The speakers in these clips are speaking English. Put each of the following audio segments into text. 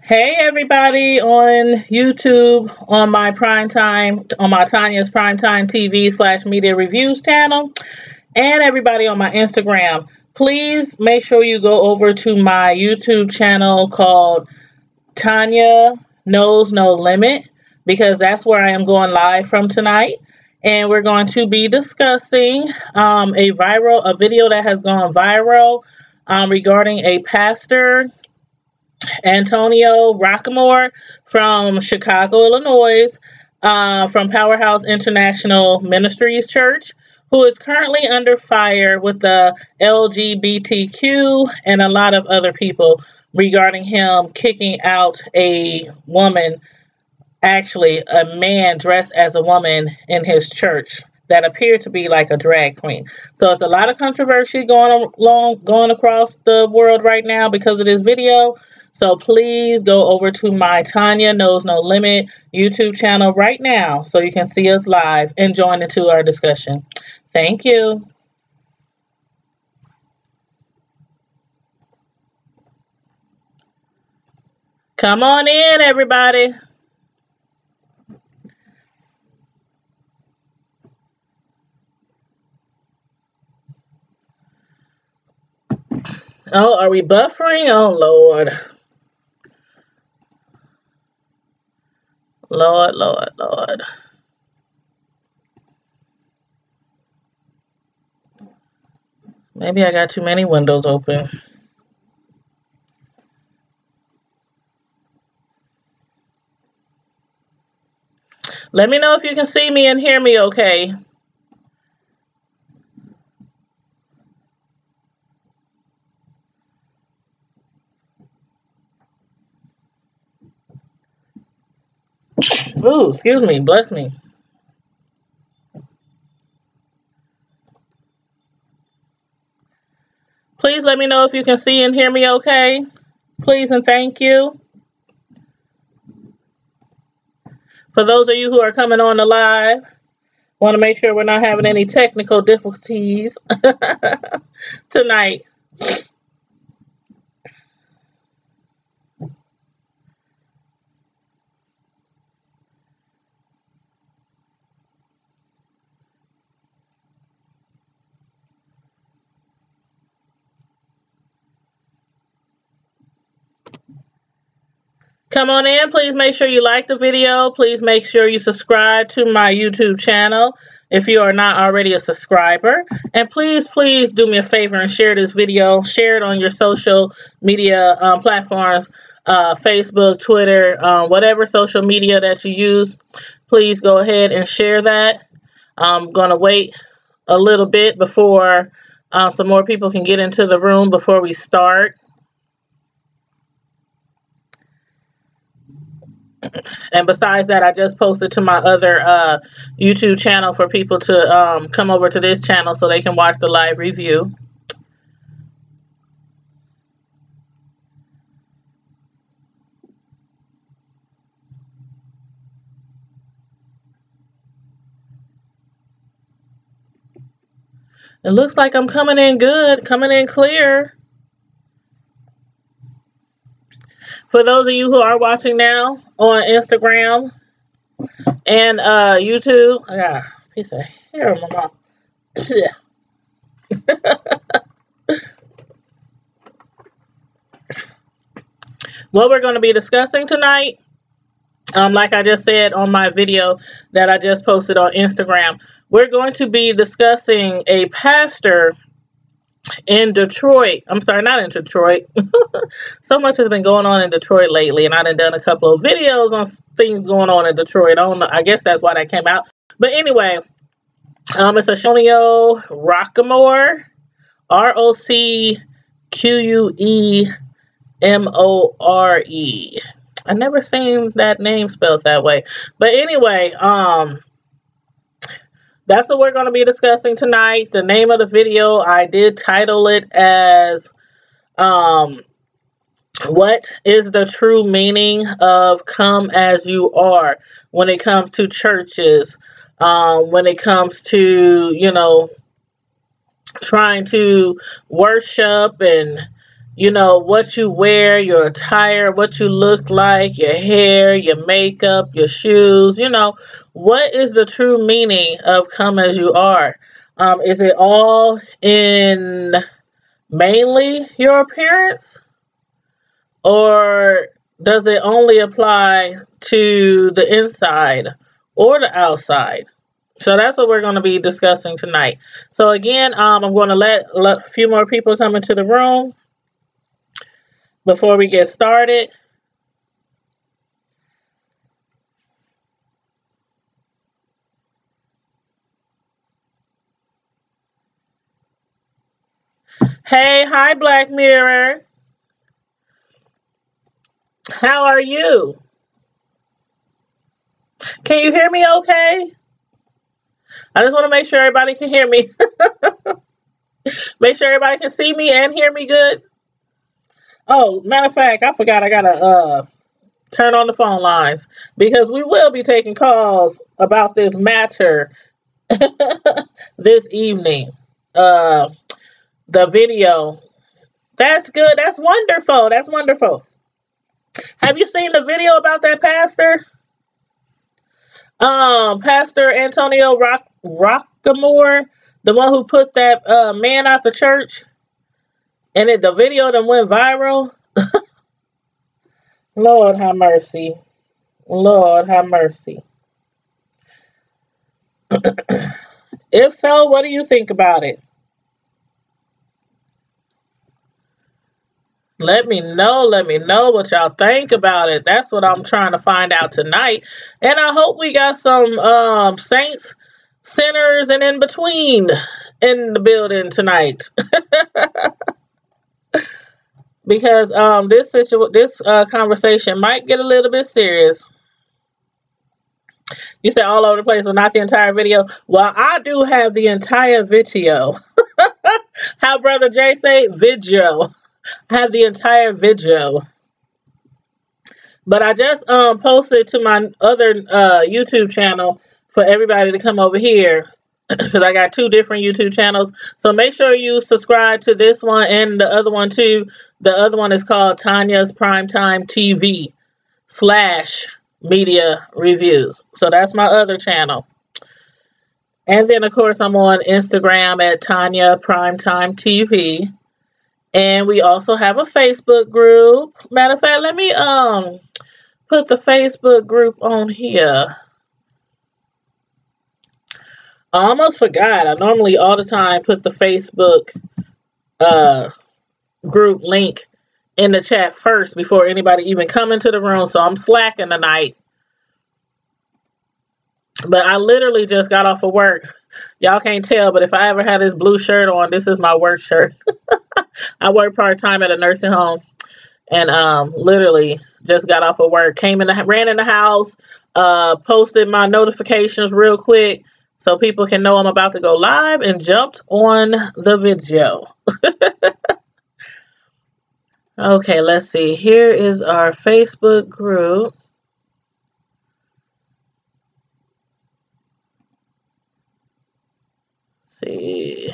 Hey everybody on YouTube, on my primetime, on my Tanya's Primetime TV / Media Reviews channel, and everybody on my Instagram. Please make sure you go over to my YouTube channel called Tanya Knows No Limit, because that's where I am going live from tonight. And we're going to be discussing a video that has gone viral regarding a pastor, Antonio Rockamore from Chicago, Illinois, from Powerhouse International Ministries Church, who is currently under fire with the LGBTQ and a lot of other people regarding him kicking out a woman, actually a man dressed as a woman in his church that appeared to be like a drag queen. So it's a lot of controversy going across the world right now because of this video. So please go over to my Tanya Knows No Limit YouTube channel right now so you can see us live and join into our discussion. Thank you. Come on in, everybody. Oh, are we buffering? Oh, Lord. Lord, Lord, Lord. Maybe I got too many windows open. Let me know if you can see me and hear me okay. Ooh, excuse me. Bless me. Please let me know if you can see and hear me okay. Please and thank you. For those of you who are coming on the live, want to make sure we're not having any technical difficulties tonight. Come on in. Please make sure you like the video. Please make sure you subscribe to my YouTube channel if you are not already a subscriber. And please, please do me a favor and share this video. Share it on your social media platforms, Facebook, Twitter, whatever social media that you use. Please go ahead and share that. I'm going to wait a little bit before some more people can get into the room before we start. And besides that, I just posted to my other YouTube channel for people to come over to this channel so they can watch the live review. It looks like I'm coming in good, coming in clear. For those of you who are watching now on Instagram and YouTube, I got a piece of hair in my mouth. What we're going to be discussing tonight, like I just said on my video that I just posted on Instagram, we're going to be discussing a pastor in Detroit. I'm sorry, not in Detroit. So much has been going on in Detroit lately, and I've done a couple of videos on things going on in Detroit. I don't know. I guess that's why that came out. But anyway, it's Antonio Rockamore, Rocquemore. I never seen that name spelled that way. But anyway, that's what we're going to be discussing tonight. The name of the video, I did title it as what is the true meaning of come as you are when it comes to churches, when it comes to, you know, trying to worship and, you know, what you wear, your attire, what you look like, your hair, your makeup, your shoes, you know, what is the true meaning of come as you are? Is it all in mainly your appearance? Or does it only apply to the inside or the outside? So that's what we're going to be discussing tonight. So again, I'm going to let a few more people come into the room before we get started. Hey, hi Black Mirror. How are you? Can you hear me okay? I just want to make sure everybody can hear me. Make sure everybody can see me and hear me good. Oh, matter of fact, I forgot I gotta turn on the phone lines because we will be taking calls about this matter this evening. The video. That's good. That's wonderful. That's wonderful. Have you seen the video about that pastor? Pastor Antonio Rockamore, the one who put that man out the church, and the video that went viral. Lord have mercy. Lord have mercy. If so, what do you think about it? Let me know what y'all think about it. That's what I'm trying to find out tonight. And I hope we got some saints, sinners, and in between in the building tonight. Because this conversation might get a little bit serious. You said all over the place, but not the entire video. Well, I do have the entire video. How Brother Jay say? Video. I have the entire video. But I just posted to my other YouTube channel for everybody to come over here. Because I got 2 different YouTube channels. So make sure you subscribe to this one and the other one too. The other one is called Tanya's Primetime TV / media reviews. So that's my other channel. And then of course I'm on Instagram at Tanya Primetime TV. And we also have a Facebook group. Matter of fact, let me put the Facebook group on here. I almost forgot. I normally all the time put the Facebook group link in the chat first before anybody even come into the room. So I'm slacking tonight. But I literally just got off of work. Y'all can't tell, but if I ever had this blue shirt on, this is my work shirt. I work part-time at a nursing home. And literally just got off of work. Ran in the house, posted my notifications real quick so people can know I'm about to go live, and jumped on the video. Okay, let's see. Here is our Facebook group. Let's see.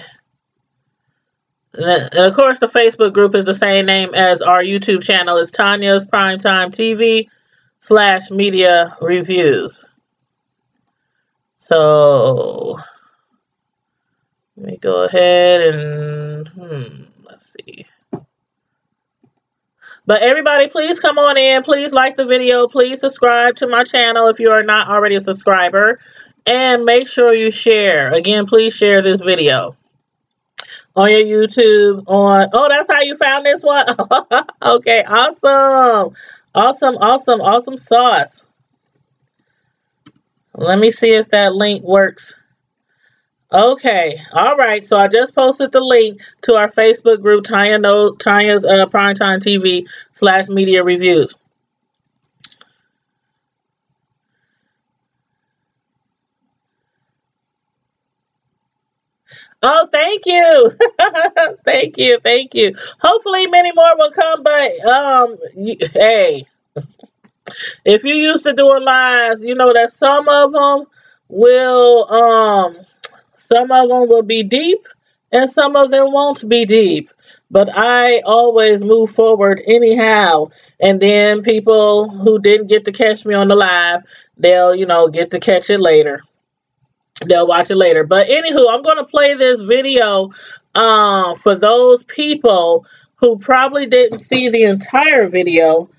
And of course, the Facebook group is the same name as our YouTube channel. It's Tanya's Primetime TV / media reviews. So let me go ahead and let's see. But everybody, please come on in. Please like the video. Please subscribe to my channel if you are not already a subscriber. And make sure you share. Again, please share this video on your YouTube. Oh, that's how you found this one? Okay, awesome. Awesome sauce. Let me see if that link works. Okay, all right. So I just posted the link to our Facebook group, Tanya's Primetime TV / media reviews. Oh, thank you. Thank you. Hopefully many more will come, but hey, if you're used to doing lives, you know that some of them will be deep and some of them won't be deep. But I always move forward anyhow. And then people who didn't get to catch me on the live, they'll, get to catch it later. They'll watch it later. But anywho, I'm going to play this video for those people who probably didn't see the entire video.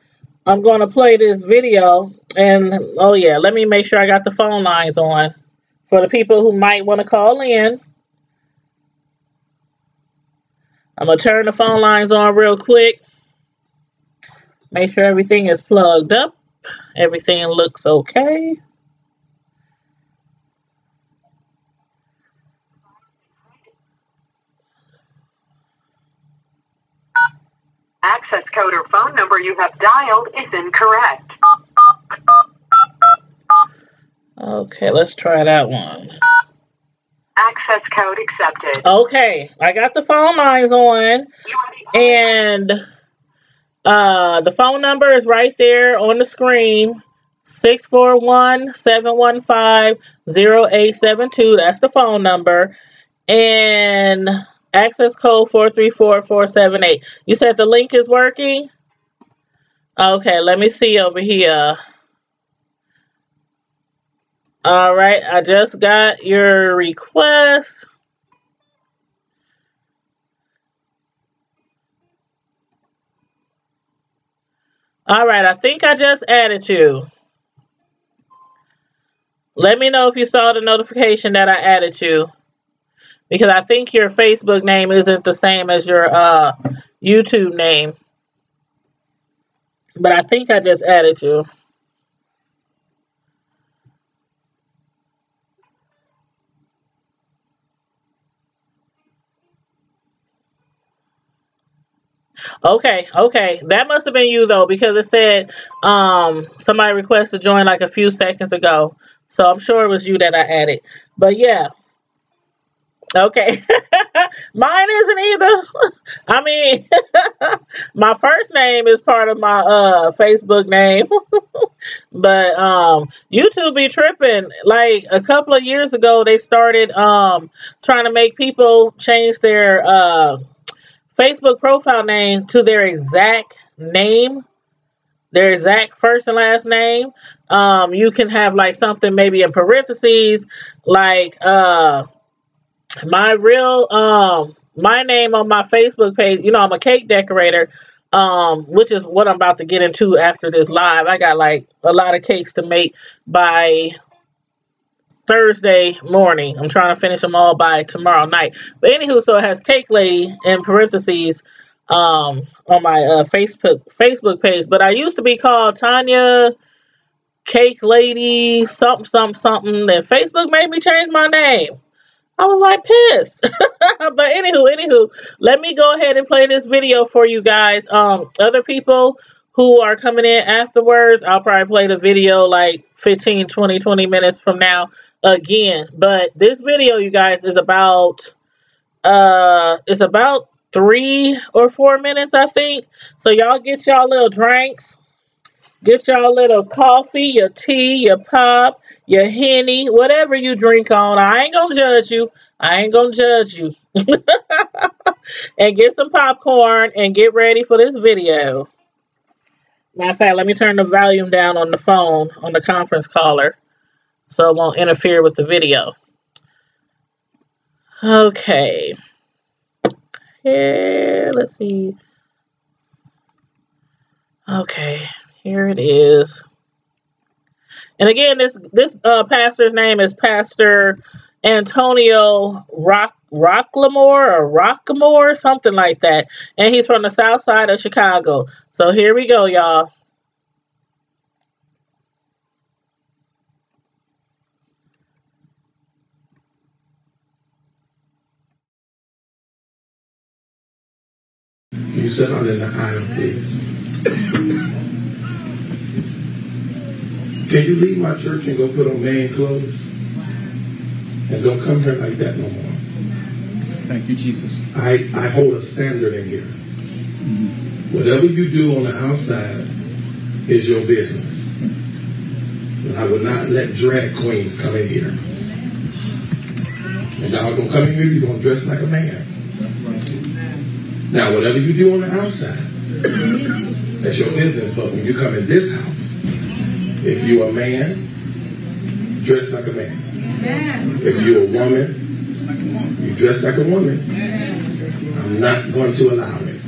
I'm going to play this video. And, oh yeah, let me make sure I got the phone lines on for the people who might want to call in. I'm going to turn the phone lines on real quick. Make sure everything is plugged up. Everything looks okay. Access code or phone number you have dialed is incorrect. Okay, let's try that one. Access code accepted. Okay, I got the phone lines on, and the phone number is right there on the screen. 641-715-0872. That's the phone number. And access code 434478. You said the link is working? Okay, let me see over here. All right, I just got your request. All right, I think I just added you. Let me know if you saw the notification that I added you, because I think your Facebook name isn't the same as your YouTube name. But I think I just added you. Okay. That must have been you, though, because it said somebody requested to join like a few seconds ago. So I'm sure it was you that I added. But yeah. Okay. Mine isn't either. I mean, my first name is part of my Facebook name. But YouTube be tripping. Like a couple of years ago, they started trying to make people change their Facebook profile name to their exact name, their exact first and last name. You can have like something maybe in parentheses, like my real my name on my Facebook page. I'm a cake decorator, which is what I'm about to get into after this live. I got like a lot of cakes to make by Thursday morning. I'm trying to finish them all by tomorrow night. But anywho, so it has Cake Lady in parentheses on my Facebook page. But I used to be called Tanya Cake Lady something. And Facebook made me change my name. I was like pissed. But anywho, let me go ahead and play this video for you guys. Other people who are coming in afterwards, I'll probably play the video like 15, 20 minutes from now again. But this video, you guys, is about it's about 3 or 4 minutes, I think. So y'all get y'all little drinks. Get y'all little coffee, your tea, your pop, your Henny, whatever you drink on. I ain't gonna judge you. And get some popcorn and get ready for this video. Matter of fact, let me turn the volume down on the phone, on the conference caller, so it won't interfere with the video. Okay. Here, let's see. Okay, here it is. And again, this pastor's name is Pastor Antonio Rocklamore, something like that. And he's from the south side of Chicago. So here we go, y'all. You sit on in the aisle, please. Can you leave my church and go put on man clothes? And don't come here like that no more. Thank you, Jesus. I hold a standard in here. Mm-hmm. Whatever you do on the outside is your business. And I will not let drag queens come in here. And y'all gonna come in here, you're gonna dress like a man. Now, whatever you do on the outside, that's your business. But when you come in this house, if you're a man, dress like a man. If you're a woman, you dress like a woman. I'm not going to allow it.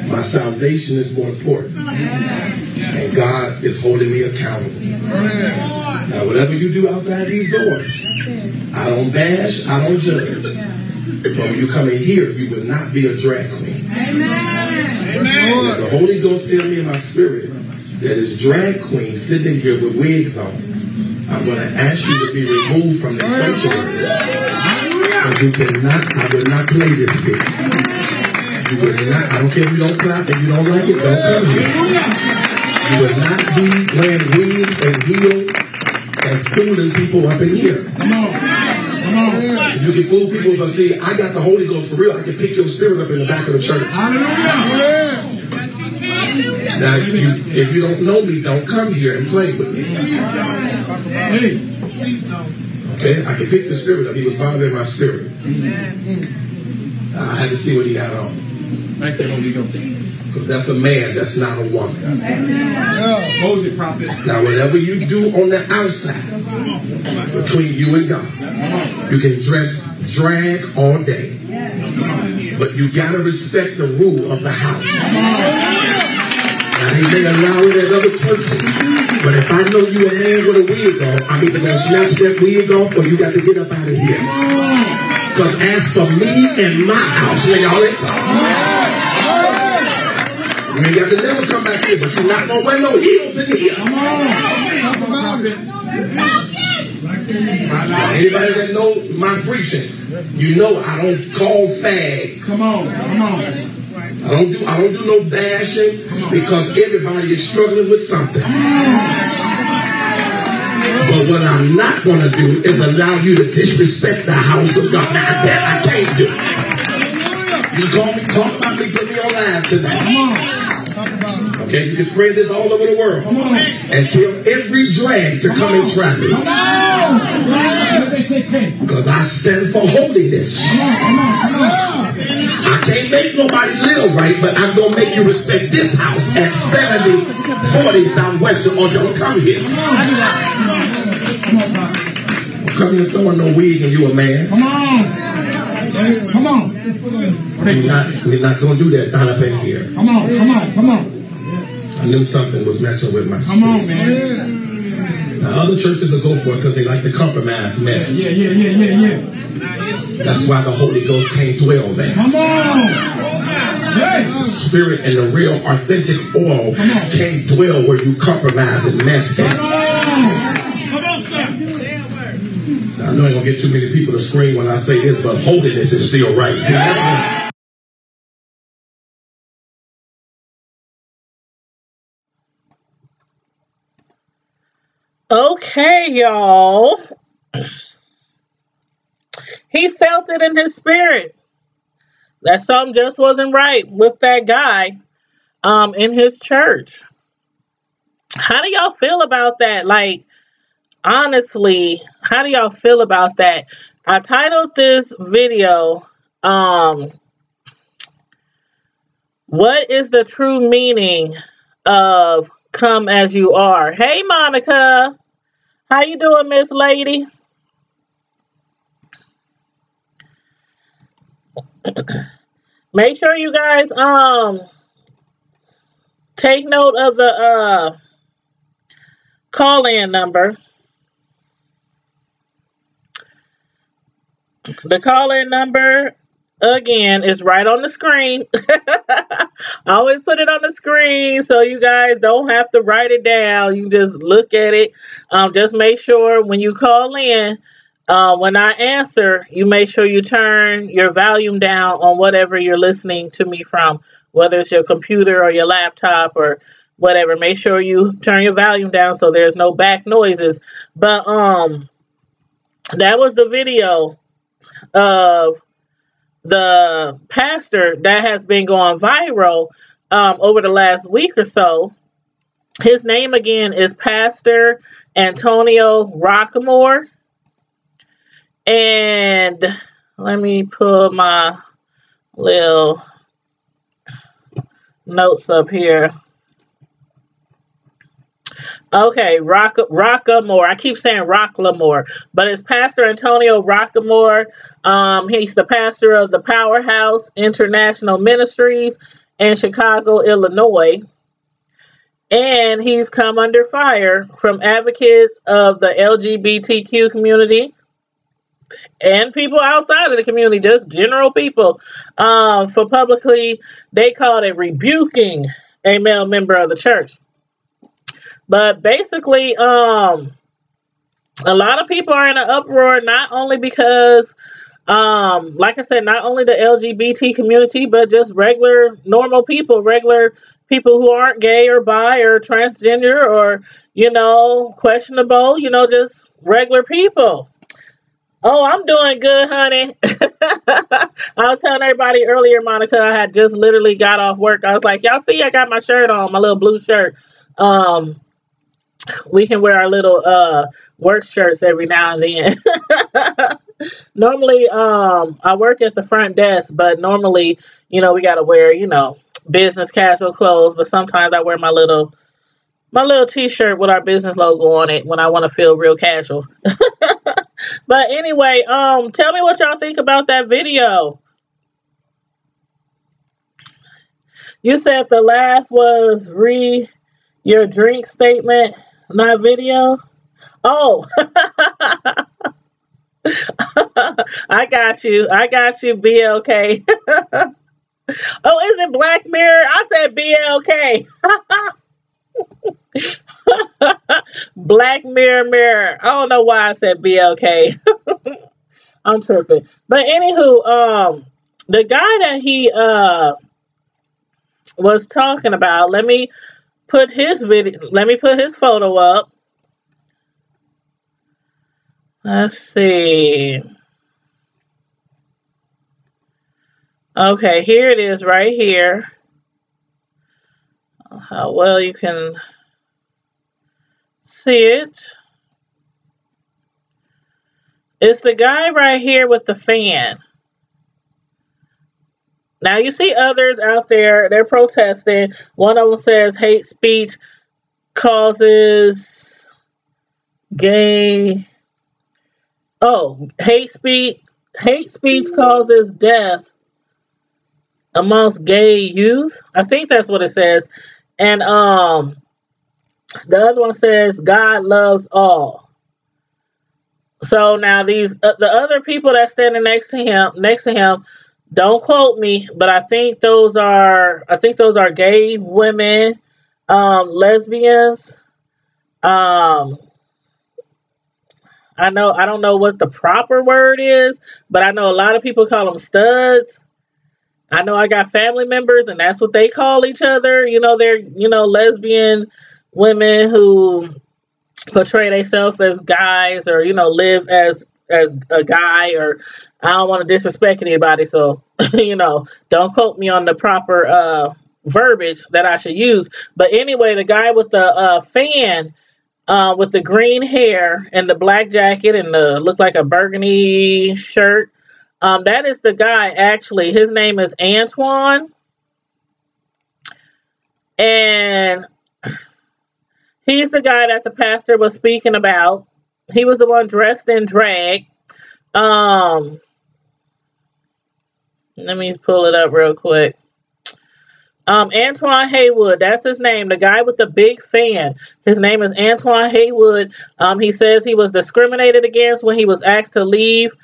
My salvation is more important. And God is holding me accountable. Now, whatever you do outside these doors, I don't bash, I don't judge. But when you come in here, you will not be a drag queen. Amen. The Holy Ghost tells me in my spirit that is drag queen sitting here with wigs on. I'm going to ask you to be removed from the sanctuary. Because you cannot, I will not play this game. You will not, I don't care if you don't clap, if you don't like it, don't come here. You will not be wearing wigs and heels and fooling people up in here. Come on. Come on. You can fool people, but see, I got the Holy Ghost for real. I can pick your spirit up in the back of the church. Hallelujah. Now, if you don't know me, don't come here and play with me. Okay, I can pick the spirit up. He was bothering my spirit. I had to see what he had on. Thank you, Holy Ghost. Because that's a man, that's not a woman. Hold it, prophet. Now, whatever you do on the outside, between you and God, you can drag all day. But you got to respect the rule of the house. Now, they may allow it at other churches. But if I know you a man with a wig on, I'm either going to snatch that wig off or you got to get up out of here. Because as for me and my house, y'all ain't talking. You ain't got to never come back here, but you're not going to wear no heels in here. Come on. Anybody that know my preaching, you know I don't call fags. Come on. Come on. I don't do no bashing because everybody is struggling with something. But what I'm not going to do is allow you to disrespect the house of God. Now that I can't do. You call about me, put me on live tonight. Okay, you can spread this all over the world. And tell every drag to come in traffic. Because I stand for holiness. I can't make nobody live right, but I'm going to make you respect this house at 7040 Southwestern, or don't come here. Don't come here throwing no wig and you a man. Come on. Come on. We're not going to do that down up in here. Come on. Come on. Come on. I knew something was messing with my spirit. Come on, man. Now, other churches will go for it because they like the compromise mess. Yeah. That's why the Holy Ghost can't dwell there. Come on. The spirit and the real authentic oil can't dwell where you compromise and mess that. Come on, sir. Now, I know I ain't going to get too many people to scream when I say this, but holiness is still right. See, that's okay, y'all. He felt it in his spirit that something just wasn't right with that guy in his church. How do y'all feel about that? Like, honestly, how do y'all feel about that? I titled this video, what is the true meaning of come as you are? Hey, Monica. How you doing, Miss Lady? Make sure you guys take note of the call-in number. The call-in number again is right on the screen. I always put it on the screen so you guys don't have to write it down. You just look at it. Just make sure when you call in, when I answer, you make sure you turn your volume down on whatever you're listening to me from, whether it's your computer or your laptop or whatever. Make sure you turn your volume down so there's no back noises. But that was the video of the pastor that has been going viral over the last week or so. His name again is Pastor Antonio Rockmore. And let me pull my little notes up here. Okay, Rockamore. I keep saying Rocklamore, but it's Pastor Antonio Rockamore. He's the pastor of the Powerhouse International Ministries in Chicago, Illinois. And he's come under fire from advocates of the LGBTQ community and people outside of the community, just general people, for publicly, they called it rebuking a male member of the church. But basically, a lot of people are in an uproar, not only because, like I said, not only the LGBT community, but just regular, normal people, regular people who aren't gay or bi or transgender or, questionable, just regular people. Oh, I'm doing good, honey. I was telling everybody earlier, Monica, I had just literally got off work. I was like, y'all see, I got my shirt on, my little blue shirt. We can wear our little work shirts every now and then. Normally, I work at the front desk, but normally, we got to wear, business casual clothes. But sometimes I wear my little t-shirt with our business logo on it when I want to feel real casual. But anyway, tell me what y'all think about that video. You said the laugh was your drink statement, not video. Oh, I got you, BLK. Oh, is it Black Mirror? I said BLK. Black Mirror. I don't know why I said BLK. I'm tripping. But anywho, the guy that he was talking about, let me put his photo up. Let's see. Okay, here it is right here. How well you can see it. It's the guy right here with the fan. Now you see others out there, they're protesting. One of them says hate speech causes hate speech causes death amongst gay youth. I think that's what it says. And the other one says God loves all. So now these the other people that's standing next to him, don't quote me, but I think those are gay women, lesbians. I don't know what the proper word is, but I know a lot of people call them studs. I know I got family members and that's what they call each other. They're, lesbian women who portray themselves as guys or, live as a guy, or I don't want to disrespect anybody. So, don't quote me on the proper verbiage that I should use. But anyway, the guy with the fan, with the green hair and the black jacket and the look like a burgundy shirt, that is the guy. Actually, his name is Antoine, and he's the guy that the pastor was speaking about. He was the one dressed in drag. Let me pull it up real quick. Antoine Haywood, that's his name, the guy with the big fan. His name is Antoine Haywood. He says he was discriminated against when he was asked to leave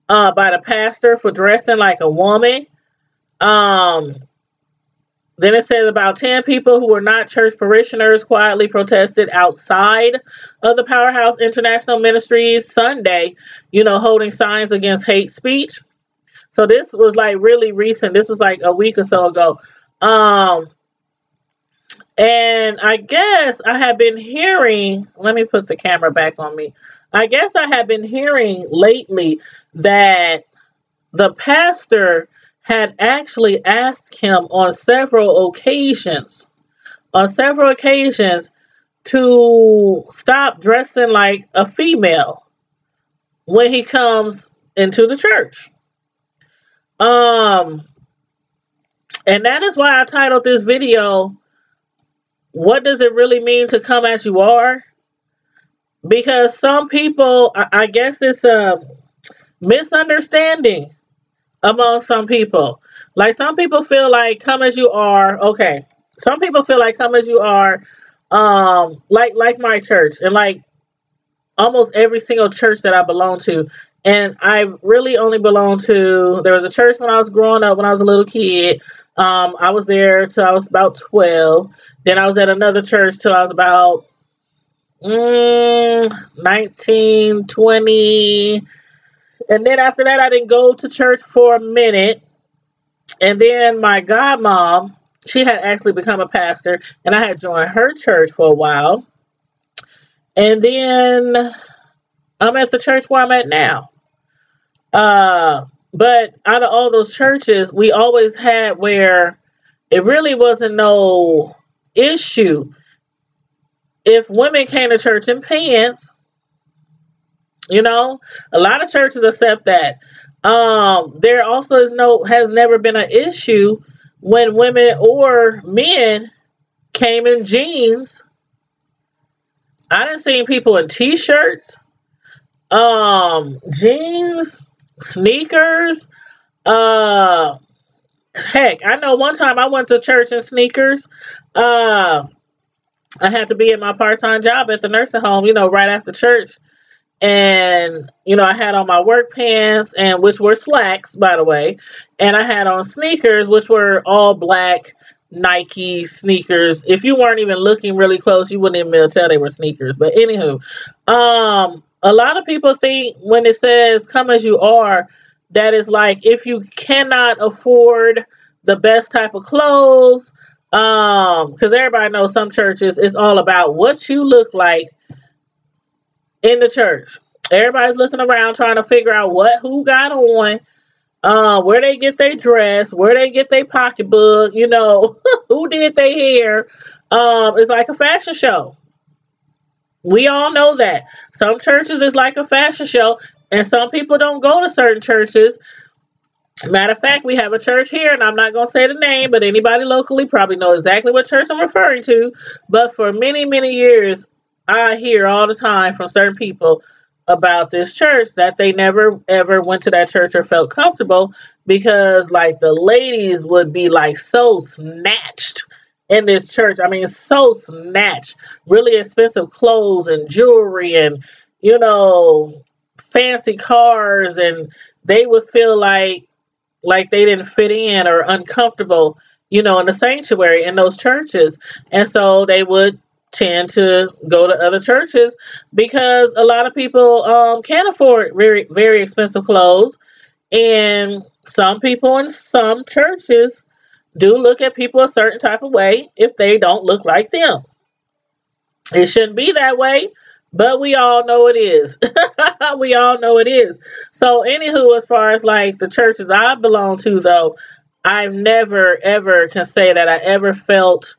by the pastor for dressing like a woman. Then it says about 10 people who were not church parishioners quietly protested outside of the Powerhouse International Ministries Sunday, holding signs against hate speech. So this was like really recent. This was like a week or so ago. And I guess I have been hearing, let me put the camera back on me. I guess I have been hearing lately that the pastor had actually asked him on several occasions to stop dressing like a female. when he comes into the church. And that is why I titled this video, "What does it really mean to come as you are?" Because some people, I guess it's a misunderstanding among some people. Like some people feel like come as you are. Okay. Some people feel like come as you are, like my church and like almost every single church that I belong to. And I really only belong to, there was a church when I was growing up, when I was a little kid. I was there till I was about 12. Then I was at another church till I was about 19, 20. And then after that, I didn't go to church for a minute. And then my godmom, she had actually become a pastor, and I had joined her church for a while. And then I'm at the church where I'm at now. But out of all those churches, we always had where it really wasn't no issue. If women came to church in pants, you know, a lot of churches accept that. There also has never been an issue when women or men came in jeans. I done seen people in t-shirts, jeans, sneakers. Heck, I know one time I went to church in sneakers. I had to be at my part-time job at the nursing home, right after church. And, I had on my work pants, and which were slacks, by the way. And I had on sneakers, which were all black Nike sneakers. If you weren't even looking really close, you wouldn't even be able to tell they were sneakers. But anywho, a lot of people think when it says come as you are, that is like if you cannot afford the best type of clothes, because everybody knows some churches, it's all about what you look like in the church. Everybody's looking around trying to figure out who got on, where they get their dress, where they get their pocketbook, who did their hair. It's like a fashion show. We all know that. Some churches is like a fashion show, and some people don't go to certain churches. Matter of fact, we have a church here, and I'm not going to say the name, but anybody locally probably know exactly what church I'm referring to. But for many, many years, I hear all the time from certain people about this church that they never ever went to that church or felt comfortable because like the ladies would be like so snatched in this church. I mean, so snatched, really expensive clothes and jewelry and, fancy cars. And they would feel like they didn't fit in or uncomfortable, in the sanctuary in those churches. And so they would tend to go to other churches because a lot of people can't afford very, very expensive clothes. And some people in some churches do look at people a certain type of way if they don't look like them. It shouldn't be that way, but we all know it is. We all know it is. So anywho, as far as like the churches I belong to, though, I never ever can say that I ever felt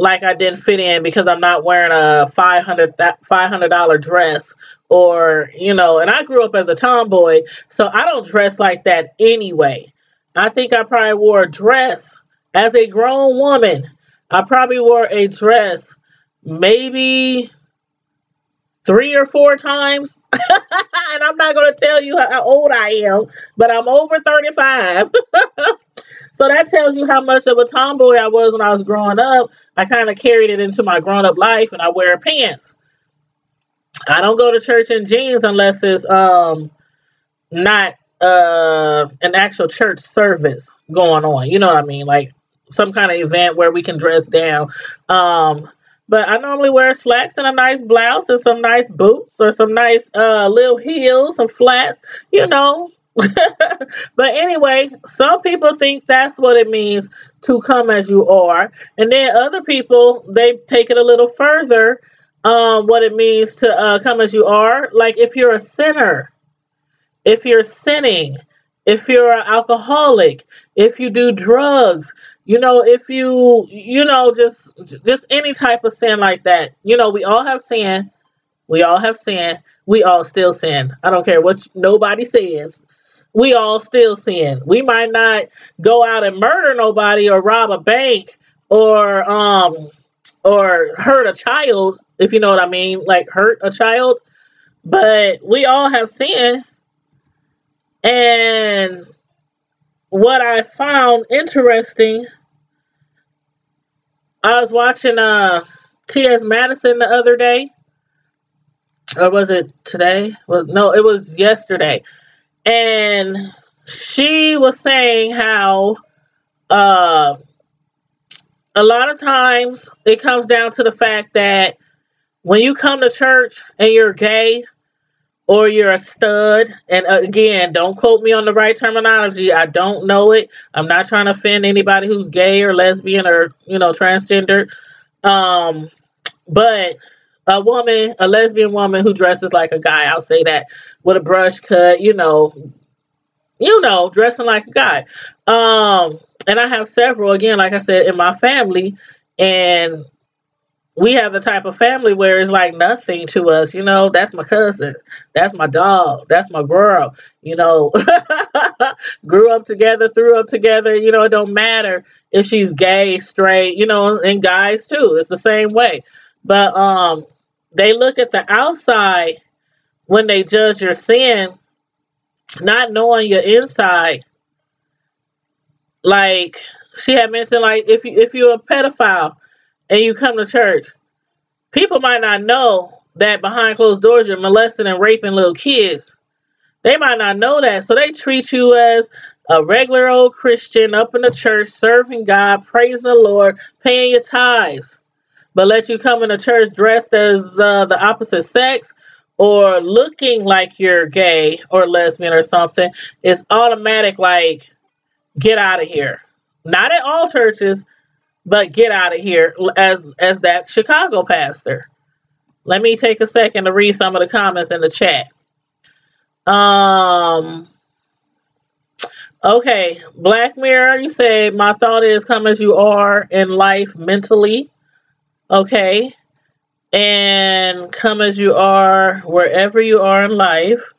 like I didn't fit in because I'm not wearing a $500 dress or, and I grew up as a tomboy, so I don't dress like that anyway. I think I probably wore a dress as a grown woman. I probably wore a dress maybe 3 or 4 times. And I'm not going to tell you how old I am, but I'm over 35. So that tells you how much of a tomboy I was when I was growing up. I kind of carried it into my grown-up life, and I wear pants. I don't go to church in jeans unless it's not an actual church service going on. You know what I mean? Like some kind of event where we can dress down. But I normally wear slacks and a nice blouse and some nice boots or some nice little heels, some flats, But anyway, some people think that's what it means to come as you are. And then other people, they take it a little further, what it means to come as you are. Like if you're a sinner, if you're sinning, if you're an alcoholic, if you do drugs, if you, just any type of sin like that. We all have sin. We all have sinned. We all still sin. I don't care what nobody says. We all still sin. We might not go out and murder nobody or rob a bank or hurt a child, if you know what I mean, like hurt a child, but we all have sinned. And what I found interesting, I was watching T.S. Madison the other day, or was it today? No, it was yesterday. And she was saying how a lot of times it comes down to the fact that when you come to church and you're gay or you're a stud, and again, don't quote me on the right terminology. I don't know it. I'm not trying to offend anybody who's gay or lesbian or, transgender. But a lesbian woman who dresses like a guy, I'll say that, with a brush cut, dressing like a guy. And I have several, again, like I said, in my family, and we have the type of family where it's like nothing to us, that's my cousin, that's my dog, that's my girl, grew up together, threw up together, it don't matter if she's gay, straight, and guys too, it's the same way. But they look at the outside when they judge your sin, not knowing your inside. Like she had mentioned, like if you're a pedophile and you come to church, people might not know that behind closed doors you're molesting and raping little kids. They might not know that, so they treat you as a regular old Christian up in the church, serving God, praising the Lord, paying your tithes, but let you come into church dressed as the opposite sex or looking like you're gay or lesbian or something. It's automatic, like, get out of here. Not at all churches, but get out of here, as that Chicago pastor. Let me take a second to read some of the comments in the chat. Okay, Black Mirror, you say, my thought is come as you are in life mentally. Okay. And come as you are wherever you are in life.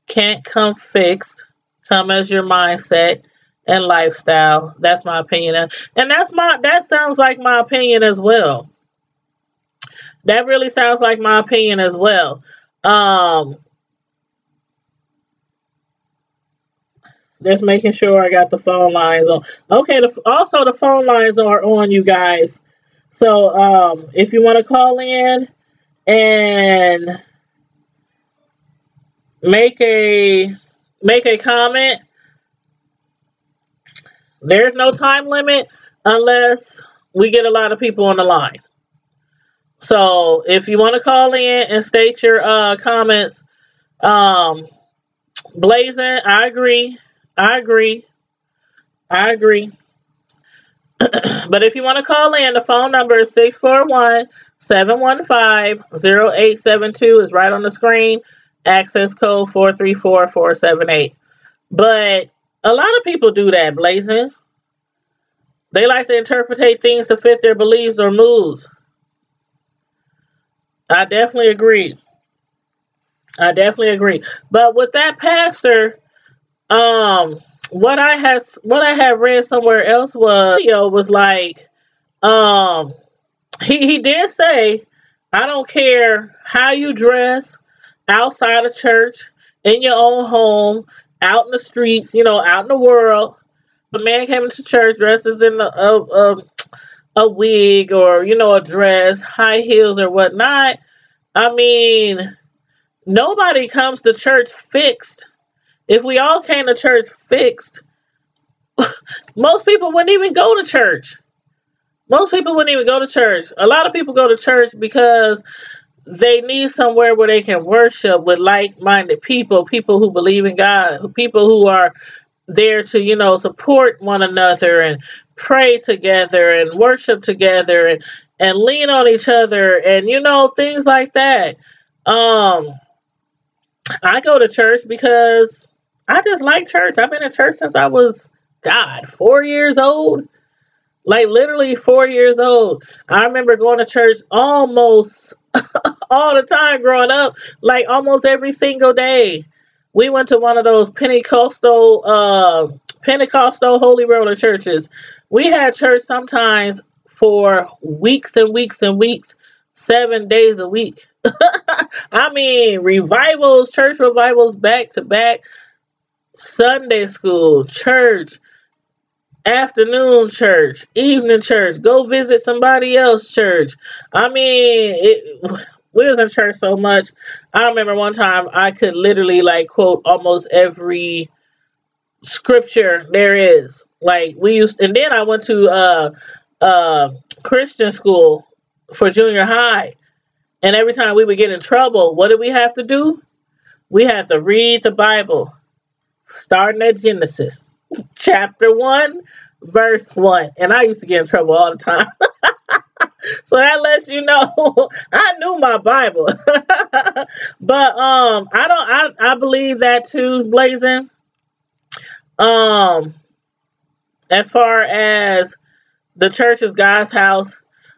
Can't come fixed. Come as your mindset and lifestyle. That's my opinion. And that sounds like my opinion as well. That really sounds like my opinion as well. Just making sure I got the phone lines on. Okay, also the phone lines are on, you guys. So if you want to call in and make a comment, there's no time limit unless we get a lot of people on the line. So if you want to call in and state your comments, Blazing, I agree. But if you want to call in, the phone number is 641-715-0872. is right on the screen. Access code 434478. But a lot of people do that, Blazing. They like to interpret things to fit their beliefs or moods. I definitely agree. But with that pastor, what I had read somewhere else was like, he did say, I don't care how you dress outside of church, in your own home, out in the streets, out in the world. A man came into church dresses in a wig or, a dress, high heels or whatnot. I mean, nobody comes to church fixed. If we all came to church fixed, most people wouldn't even go to church. A lot of people go to church because they need somewhere where they can worship with like-minded people who believe in God, people who are there to, support one another and pray together and worship together and lean on each other and, things like that. I go to church because I just like church. I've been in church since I was, 4 years old. Like literally 4 years old. I remember going to church almost all the time growing up, like almost every single day. We went to one of those Pentecostal Holy Roller churches. We had church sometimes for weeks and weeks and weeks, 7 days a week. I mean, revivals, church revivals back to back, Sunday school, church, afternoon church, evening church, go visit somebody else church. I mean, we was in church so much. I remember one time I could literally like quote almost every scripture there is. Like we used, and then I went to Christian school for junior high. And every time we would get in trouble, what did we have to do? We had to read the Bible, starting at Genesis, chapter 1, verse 1. And I used to get in trouble all the time. So that lets you know I knew my Bible. But I believe that too, Blazing. As far as the church is God's house,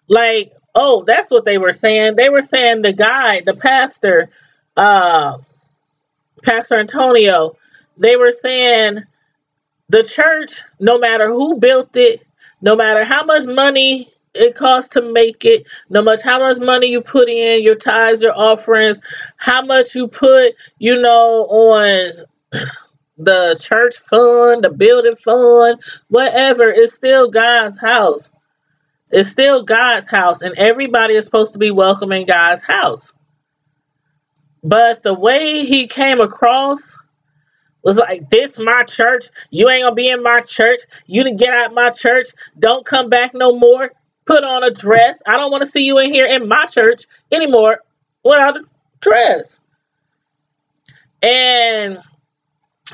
like, oh, that's what they were saying. They were saying the pastor, Pastor Antonio, they were saying the church, no matter who built it, no matter how much money it costs to make it, no matter how much money you put in, your tithes, your offerings, how much you put, on the church fund, the building fund, whatever, it's still God's house. It's still God's house, and everybody is supposed to be welcome in God's house. But the way he came across was like, this my church. You ain't gonna be in my church. You didn't get out of my church. Don't come back no more. Put on a dress. I don't want to see you in here in my church anymore without a dress. And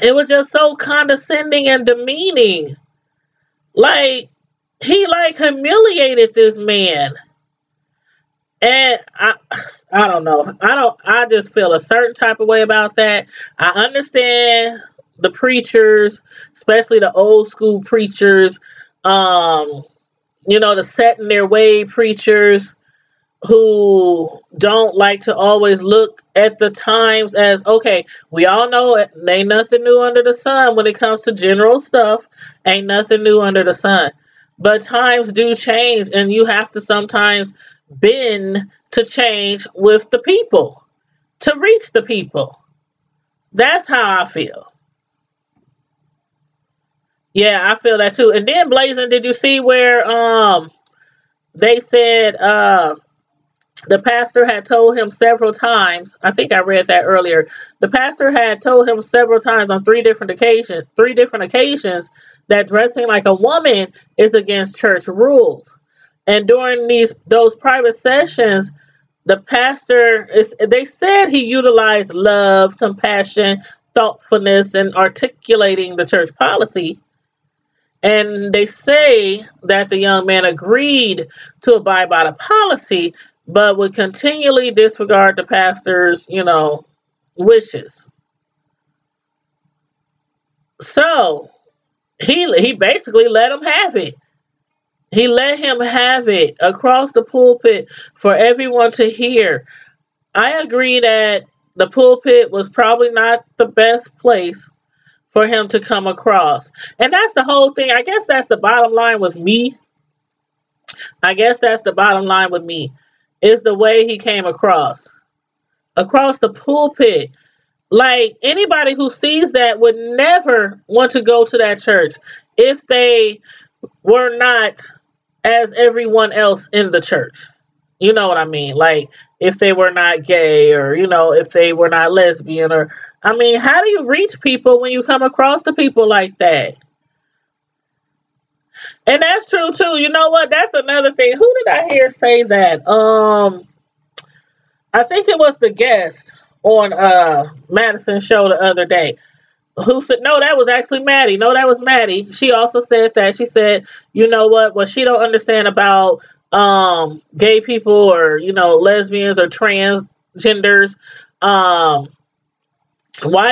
it was just so condescending and demeaning. Like, he like humiliated this man. And I don't know. I just feel a certain type of way about that. I understand the preachers, especially the old school preachers, the set in their way preachers who don't like to always look at the times as, okay, we all know it ain't nothing new under the sun when it comes to general stuff. Ain't nothing new under the sun. But times do change, and you have to sometimes bend to change with the people, to reach the people. That's how I feel. Yeah, I feel that too. And then, Blazing, did you see where they said the pastor had told him several times, I think I read that earlier, the pastor had told him several times on three different occasions that dressing like a woman is against church rules. And during those private sessions, the pastor, they said he utilized love, compassion, thoughtfulness, and articulating the church policy. And they say that the young man agreed to abide by the policy, but would continually disregard the pastor's, wishes. So he basically let him have it. He let him have it across the pulpit for everyone to hear. I agree that the pulpit was probably not the best place for him to come across. And that's the whole thing. I guess that's the bottom line with me. Is the way he came across the pulpit. Like, anybody who sees that would never want to go to that church if they were not as everyone else in the church. You know what I mean? Like, if they were not gay, or, if they were not lesbian, or, I mean, how do you reach people when you come across the people like that? And that's true too. You know what? That's another thing. Who did I hear say that? I think it was the guest on Madison's show the other day who said, no, that was actually Maddie. No, that was Maddie. She also said that. She said, you know what she don't understand about gay people, or, lesbians or transgenders. Why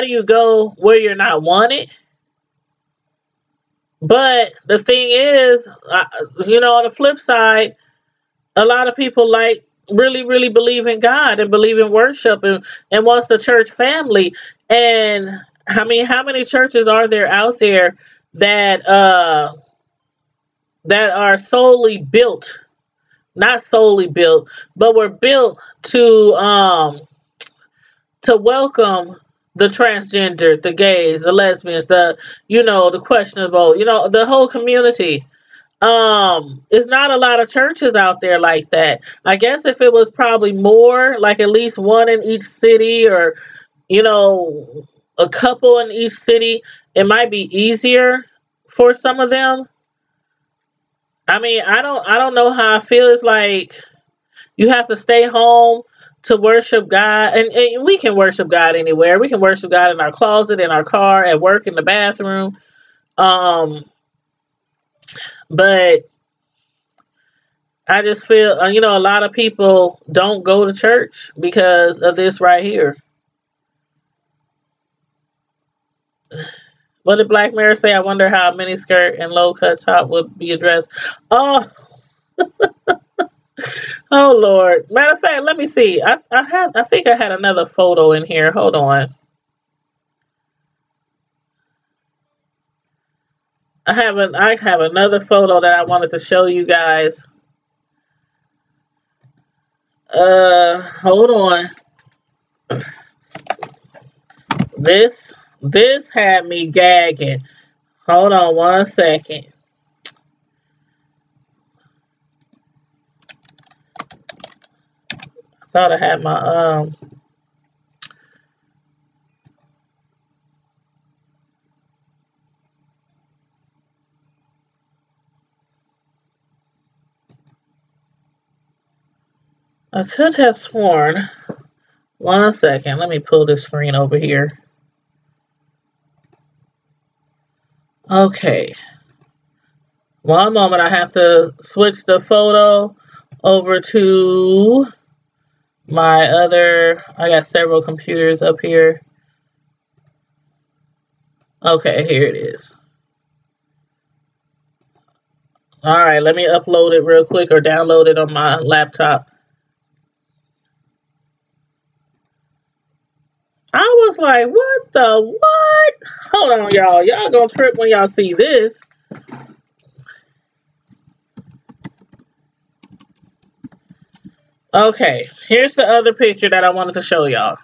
do you go where you're not wanted? But the thing is, on the flip side, a lot of people like really, really believe in God and believe in worship and wants the church family. And I mean, how many churches are there out there that that are solely built, not solely built, but were built to welcome the transgender, the gays, the lesbians, the the questionable, the whole community. It's not a lot of churches out there like that. I guess if it was probably more, like at least one in each city, or a couple in each city, it might be easier for some of them. I mean, I don't know how I feel. It's like you have to stay home to worship God, and we can worship God anywhere. We can worship God in our closet, in our car, at work, in the bathroom. Um, but I just feel, a lot of people don't go to church because of this right here. What did Black Mirror say? I wonder how a miniskirt and low cut top would be addressed. Oh, oh Lord. Matter of fact, let me see. I think I had another photo in here. Hold on. I have another photo that I wanted to show you guys. Hold on. This had me gagging. Hold on one second. I thought I had my I could have sworn. One second. Let me pull this screen over here. Okay. One moment. I have to switch the photo over to my other. I got several computers up here. Okay, here it is. All right, let me upload it real quick or download it on my laptop. I was like, what the what? Hold on, y'all. Y'all gonna trip when y'all see this. Okay, here's the other picture that I wanted to show y'all.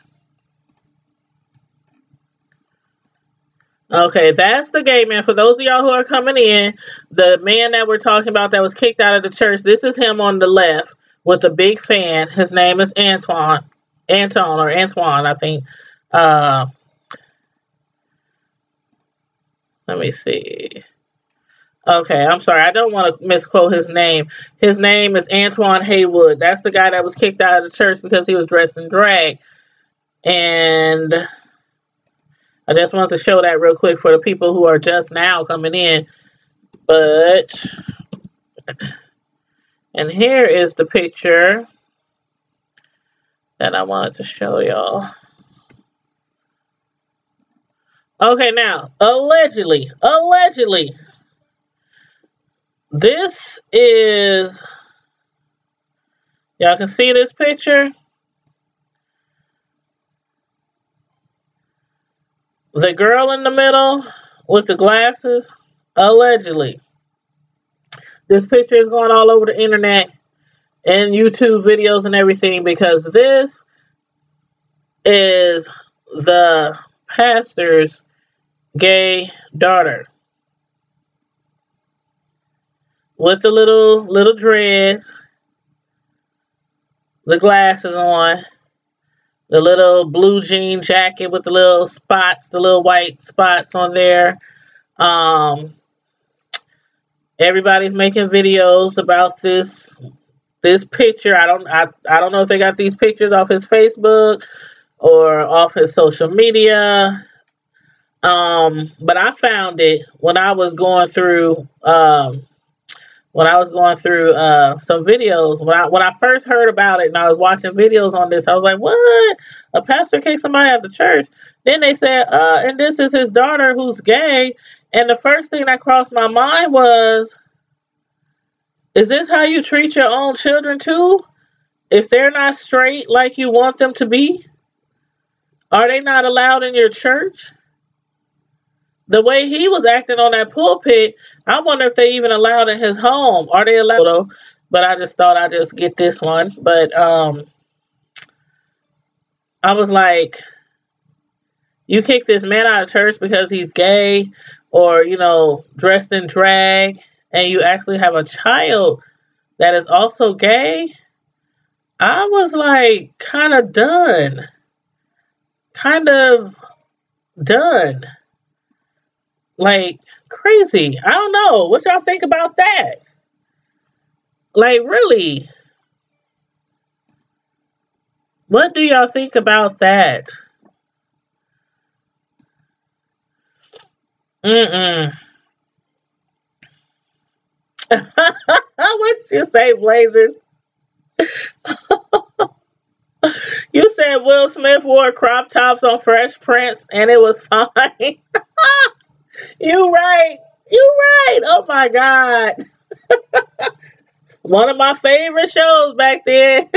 Okay, that's the gay man. For those of y'all who are coming in, the man that we're talking about that was kicked out of the church, this is him on the left with a big fan. His name is Antoine, I think. Let me see. Okay, I'm sorry. I don't want to misquote his name. His name is Antoine Haywood. That's the guy that was kicked out of the church because he was dressed in drag. And I just wanted to show that real quick for the people who are just now coming in. And here is the picture that I wanted to show y'all. Okay, now, allegedly, this is, y'all can see this picture? The girl in the middle with the glasses, allegedly. This picture is going all over the internet and YouTube videos and everything because this is the pastor's gay daughter with the little dreads, the glasses on, the little blue jean jacket with the little spots, the little white spots on there. Everybody's making videos about this picture. I don't know if they got these pictures off his Facebook or off his social media. But I found it when I was going through some videos. When I first heard about it and I was watching videos on this, I was like, what? A pastor kicked somebody out of the church. Then they said, and this is his daughter who's gay. And the first thing that crossed my mind was, is this how you treat your own children too? if they're not straight like you want them to be, are they not allowed in your church? The way he was acting on that pulpit, I wonder if they even allowed in his home. Are they allowed though? But I just thought I'd just get this one. But I was like, you kick this man out of church because he's gay or, you know, dressed in drag, and you actually have a child that is also gay? I was like kind of done. Like crazy. I don't know. What y'all think about that? Like, really? What do y'all think about that? What you say, Blazing? You said Will Smith wore crop tops on Fresh Prince and it was fine. You right. Oh my God. One of my favorite shows back then.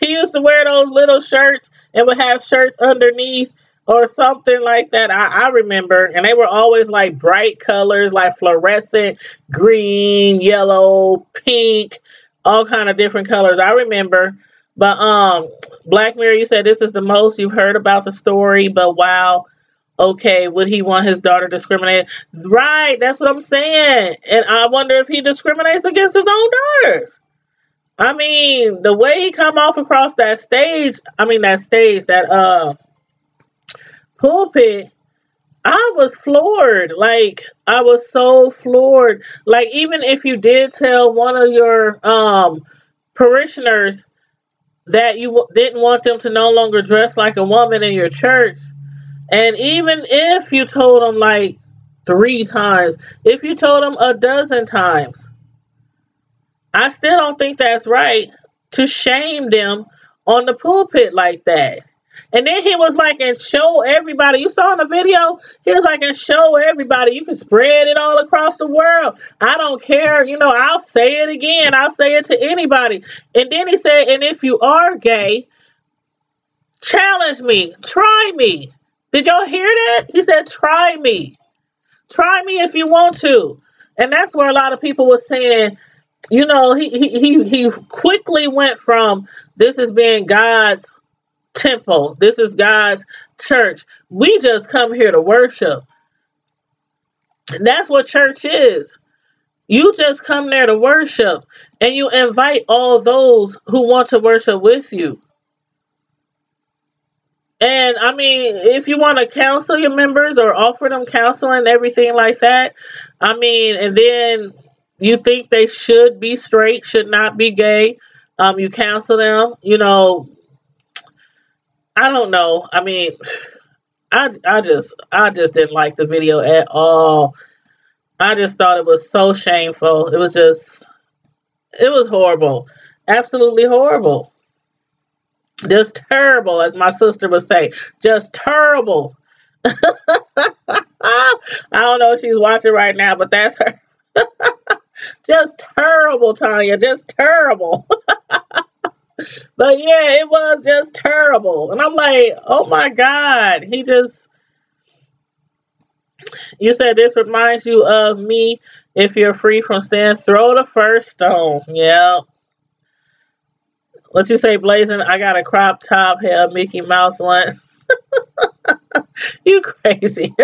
He used to wear those little shirts and would have shirts underneath or something like that. I remember. And they were always like bright colors, like fluorescent, green, yellow, pink, all kind of different colors. I remember. But Black Mirror, you said this is the most you've heard about the story, but wow. Okay, would he want his daughter discriminated? Right, that's what I'm saying. And I wonder if he discriminates against his own daughter. I mean, the way he come off across that pulpit, I was floored. Like, I was so floored. Like, even if you did tell one of your parishioners that you didn't want them to no longer dress like a woman in your church, and even if you told them like 3 times, if you told them a dozen times, I still don't think that's right to shame them on the pulpit like that. And then he was like, and show everybody. You saw in the video, he was like, and show everybody. You can spread it all across the world. I don't care. You know, I'll say it again. I'll say it to anybody. And then he said, and if you are gay, challenge me. Try me. Did y'all hear that? He said, try me. Try me if you want to. And that's where a lot of people were saying, you know, he quickly went from this is being God's temple. This is God's church. We just come here to worship. And that's what church is. You just come there to worship, and you invite all those who want to worship with you. And I mean, if you want to counsel your members or offer them counseling, everything like that, I mean, and then you think they should be straight, should not be gay, you counsel them, you know, I don't know. I mean, I just didn't like the video at all. I just thought it was so shameful. It was horrible. Absolutely horrible. Just terrible, as my sister would say. Just terrible. I don't know if she's watching right now, but that's her. Just terrible, Tanya. Just terrible. But yeah, it was just terrible. And I'm like, oh my God. You said this reminds you of me. If you're free from sin, throw the first stone. Yeah. What you say, Blazing? I got a crop top hair Mickey Mouse once. You crazy.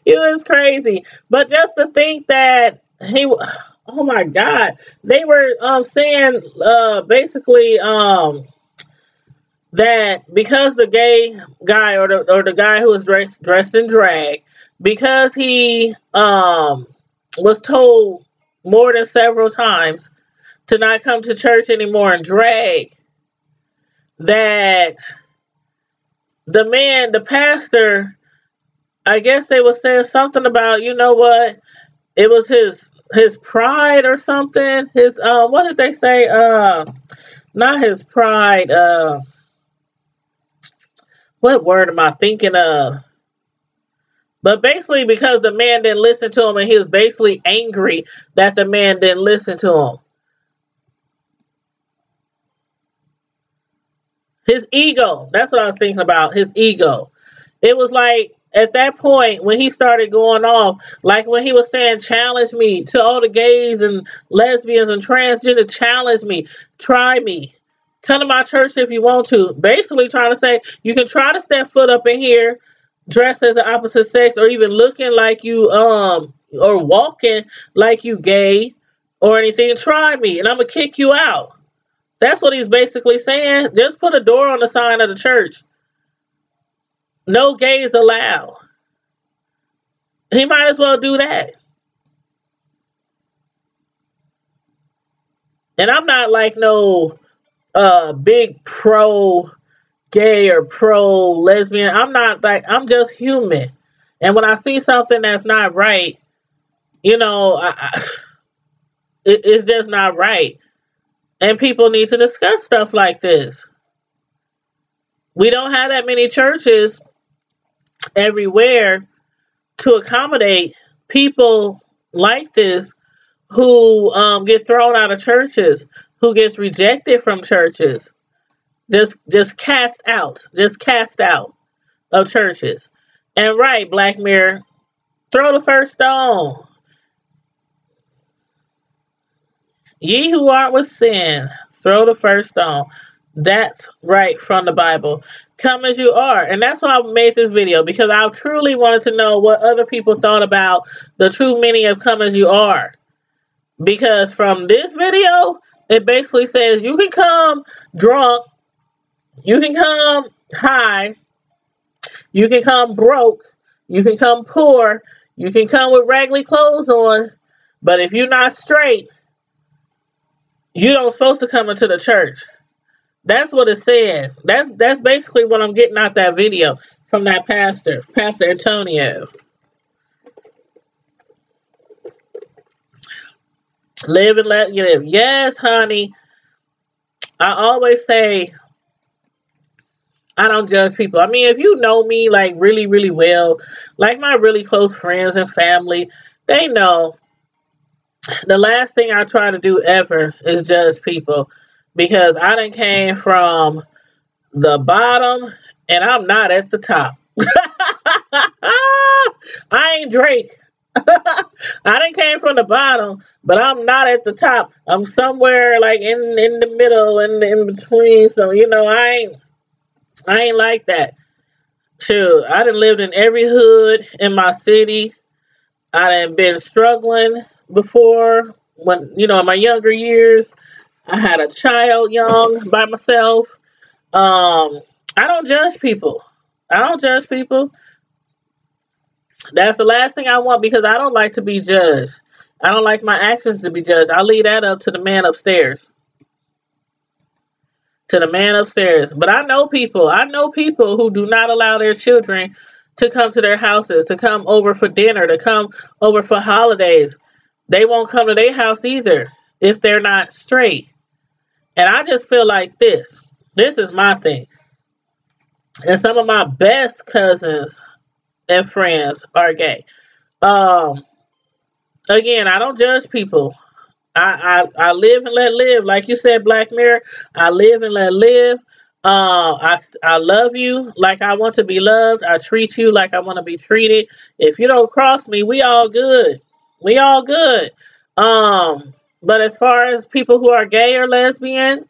You was crazy. But just to think that oh my God, they were saying basically that because the gay guy or the guy who was dressed in drag, because he was told more than several times to not come to church anymore in drag, that the pastor, I guess they were saying something about, you know what, it was his pride or something. His what did they say? Not his pride. What word am I thinking of? But basically, because the man didn't listen to him, and he was basically angry that the man didn't listen to him. His ego. That's what I was thinking about. His ego. It was like at that point when he started going off, like when he was saying, challenge me to all the gays and lesbians and transgender, challenge me, try me. Come to my church if you want to. Basically trying to say you can try to step foot up in here dressed as the opposite sex or even looking like you or walking like you gay or anything. Try me and I'm gonna kick you out. That's what he's basically saying. Just put a door on the sign of the church. No gays allowed. He might as well do that. And I'm not like no big pro gay or pro lesbian. I'm not like, I'm just human. And when I see something that's not right, you know, it's just not right. And people need to discuss stuff like this. We don't have that many churches everywhere to accommodate people like this who get thrown out of churches, who gets rejected from churches, just cast out of churches. And right, Black Mirror, throw the first stone. Ye who aren't with sin, throw the first stone. That's right from the Bible. Come as you are. And that's why I made this video, because I truly wanted to know what other people thought about the true meaning of come as you are. Because from this video, it basically says you can come drunk, you can come high, you can come broke, you can come poor, you can come with raggedy clothes on, but if you're not straight, you don't supposed to come into the church. That's what it said. That's basically what I'm getting out that video from that pastor, Pastor Antonio. Live and let you live. Yes, honey. I always say I don't judge people. I mean, if you know me like really, really well, like my really close friends and family, they know the last thing I try to do ever is judge people, because I done came from the bottom and I'm not at the top. I ain't Drake. I done came from the bottom, but I'm not at the top. I'm somewhere like in the middle and in between. So, you know, I ain't like that. Shoot, I done lived in every hood in my city. I done been struggling before when, you know, in my younger years. I had a child young by myself. I don't judge people. I don't judge people. That's the last thing I want, because I don't like to be judged. I don't like my actions to be judged. I leave that up to the man upstairs. To the man upstairs. But I know people who do not allow their children to come to their houses, to come over for dinner, to come over for holidays. They won't come to their house either if they're not straight. And I just feel like this is my thing. And some of my best cousins and friends are gay. Again, I don't judge people. I live and let live. Like you said, Black Mirror, I live and let live. I love you like I want to be loved. I treat you like I want to be treated. If you don't cross me, we all good. We all good. But as far as people who are gay or lesbian,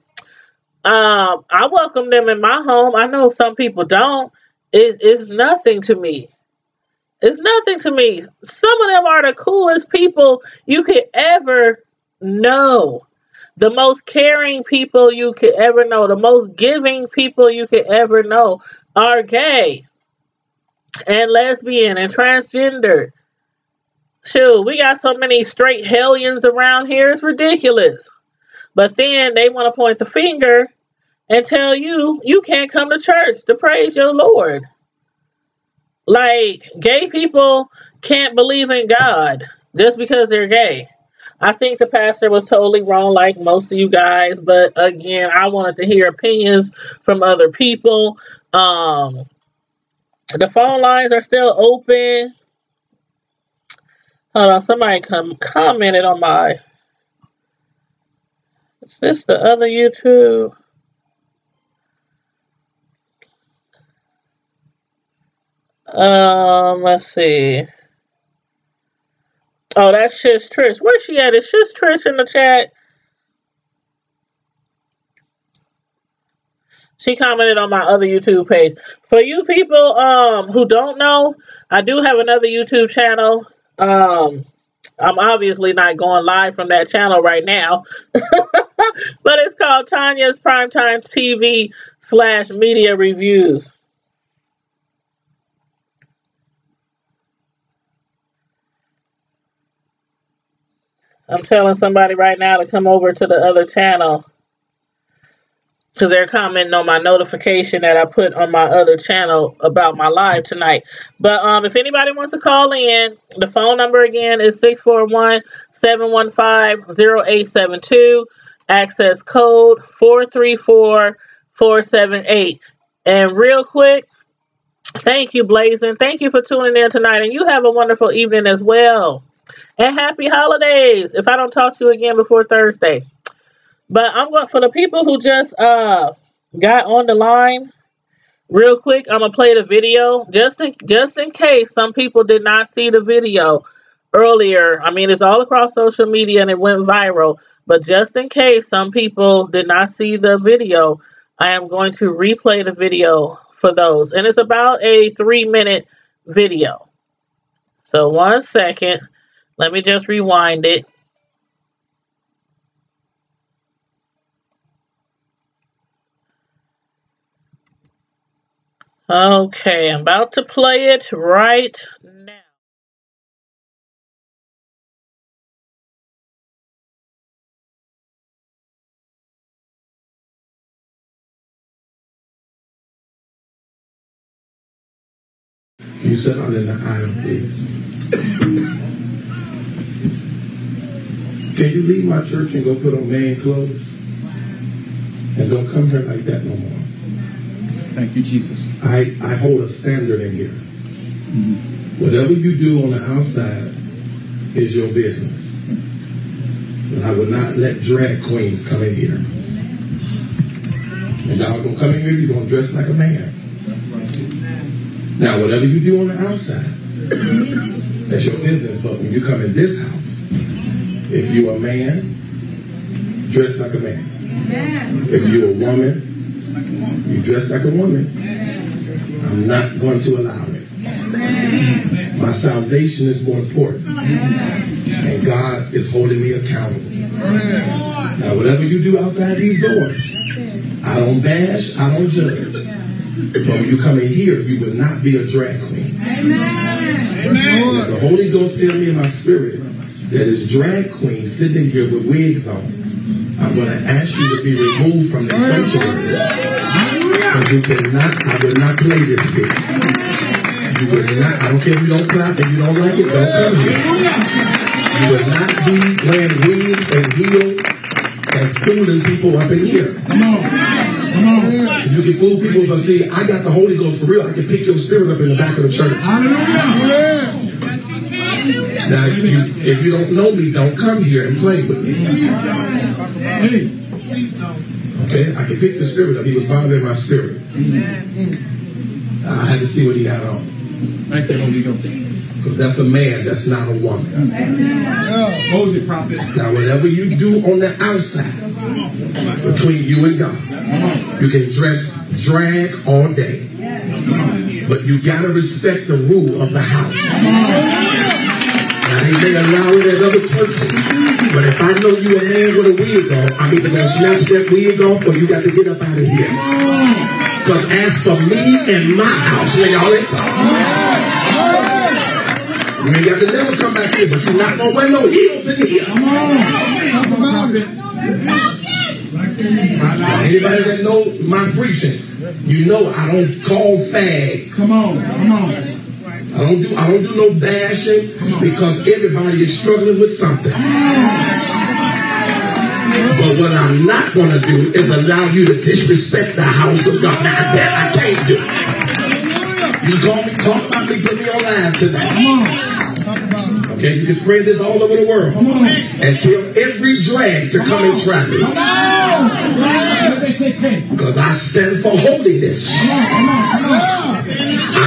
I welcome them in my home. I know some people don't. It's nothing to me. It's nothing to me. Some of them are the coolest people you could ever know. The most caring people you could ever know. The most giving people you could ever know are gay and lesbian and transgender. Shoot, we got so many straight hellions around here. It's ridiculous. But then they want to point the finger and tell you you can't come to church to praise your Lord. Like, gay people can't believe in God just because they're gay. I think the pastor was totally wrong, like most of you guys. But again, I wanted to hear opinions from other people. The phone lines are still open. Hold on, somebody commented on my... Is this the other YouTube? Let's see. Oh, that's Shish Trish. Where's she at? Is Shish Trish in the chat? She commented on my other YouTube page. For you people who don't know, I do have another YouTube channel. I'm obviously not going live from that channel right now. But it's called Tanya's Primetime TV / Media Reviews. I'm telling somebody right now to come over to the other channel, because they're commenting on my notification that I put on my other channel about my live tonight. But if anybody wants to call in, the phone number again is 641-715-0872. Access code 434478. And real quick, thank you, Blazing. Thank you for tuning in tonight. And you have a wonderful evening as well. And happy holidays if I don't talk to you again before Thursday. But I'm going for the people who just got on the line. Real quick, I'm gonna play the video just in case some people did not see the video earlier. I mean, it's all across social media and it went viral. But just in case some people did not see the video, I am going to replay the video for those. And it's about a 3-minute video. So 1 second. Let me just rewind it. Okay, I'm about to play it right now. Can you sit out in the aisle, please? Can you leave my church and go put on man clothes? And don't come here like that no more. Thank you, Jesus. I hold a standard in here. Whatever you do on the outside is your business. And I will not let drag queens come in here. And y'all gonna come in here, you're gonna dress like a man. Now, whatever you do on the outside, that's your business. But when you come in this house, if you're a man, dress like a man. If you're a woman, you dress like a woman. I'm not going to allow it. My salvation is more important. And God is holding me accountable. Now, whatever you do outside these doors, I don't bash, I don't judge. But when you come in here, you will not be a drag queen. Amen. The Holy Ghost tells me in my spirit that is drag queens sitting here with wigs on. I'm going to ask you to be removed from the sanctuary. Because you cannot, I will not play this game. You will not, I don't care if you don't clap and you don't like it, don't come here. You will not be wearing wigs and heels and fooling people up in here. Come on. Come on. You can fool people, but see, I got the Holy Ghost for real. I can pick your spirit up in the back of the church. Hallelujah. Now, if you don't know me, don't come here and play with me. Okay, I can pick the spirit up. He was bothering my spirit. I had to see what he had on. Thank you, Holy Ghost. Because that's a man, that's not a woman. Hold it, prophet. Now, whatever you do on the outside, between you and God, you can dress drag all day. But you got to respect the rule of the house. Now, they may allow it at other churches. But if I know you a man with a wig on, I'm either going to snatch that wig off or you got to get up out of here. Because as for me and my house, y'all ain't talking. You ain't got to never come back here, but you're not going to wear no heels in here. Come on. Now, anybody that know my preaching, you know I don't call fags. Come on. Come on. I don't do no bashing because everybody is struggling with something. But what I'm not going to do is allow you to disrespect the house of God. Now that I can't do. You call about me, put me on live tonight. Okay, you can spread this all over the world. And tell every drag to come in traffic. Because I stand for holiness. I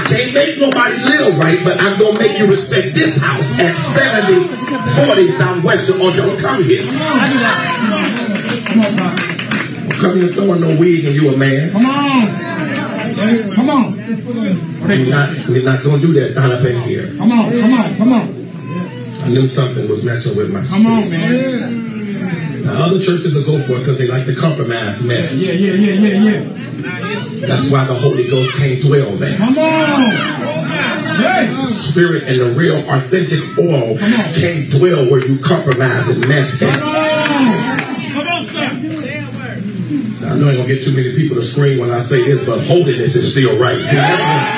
can't make nobody live right, but I'm going to make you respect this house at 7040 Southwestern, or don't come here. Come here throwing no wig and you a man. Come on. Come on. We're not going to do that down up in here. Come on. Come on. Come on. I knew something was messing with my spirit. Come on, man. Now, other churches will go for it because they like the compromise mess. Yeah. That's why the Holy Ghost can't dwell there. Come on. Hey. The Spirit and the real authentic oil can't dwell where you compromise and mess Come it. on. Come on, sir. Now, I know I ain't going to get too many people to scream when I say this, but holiness is still right. See, that's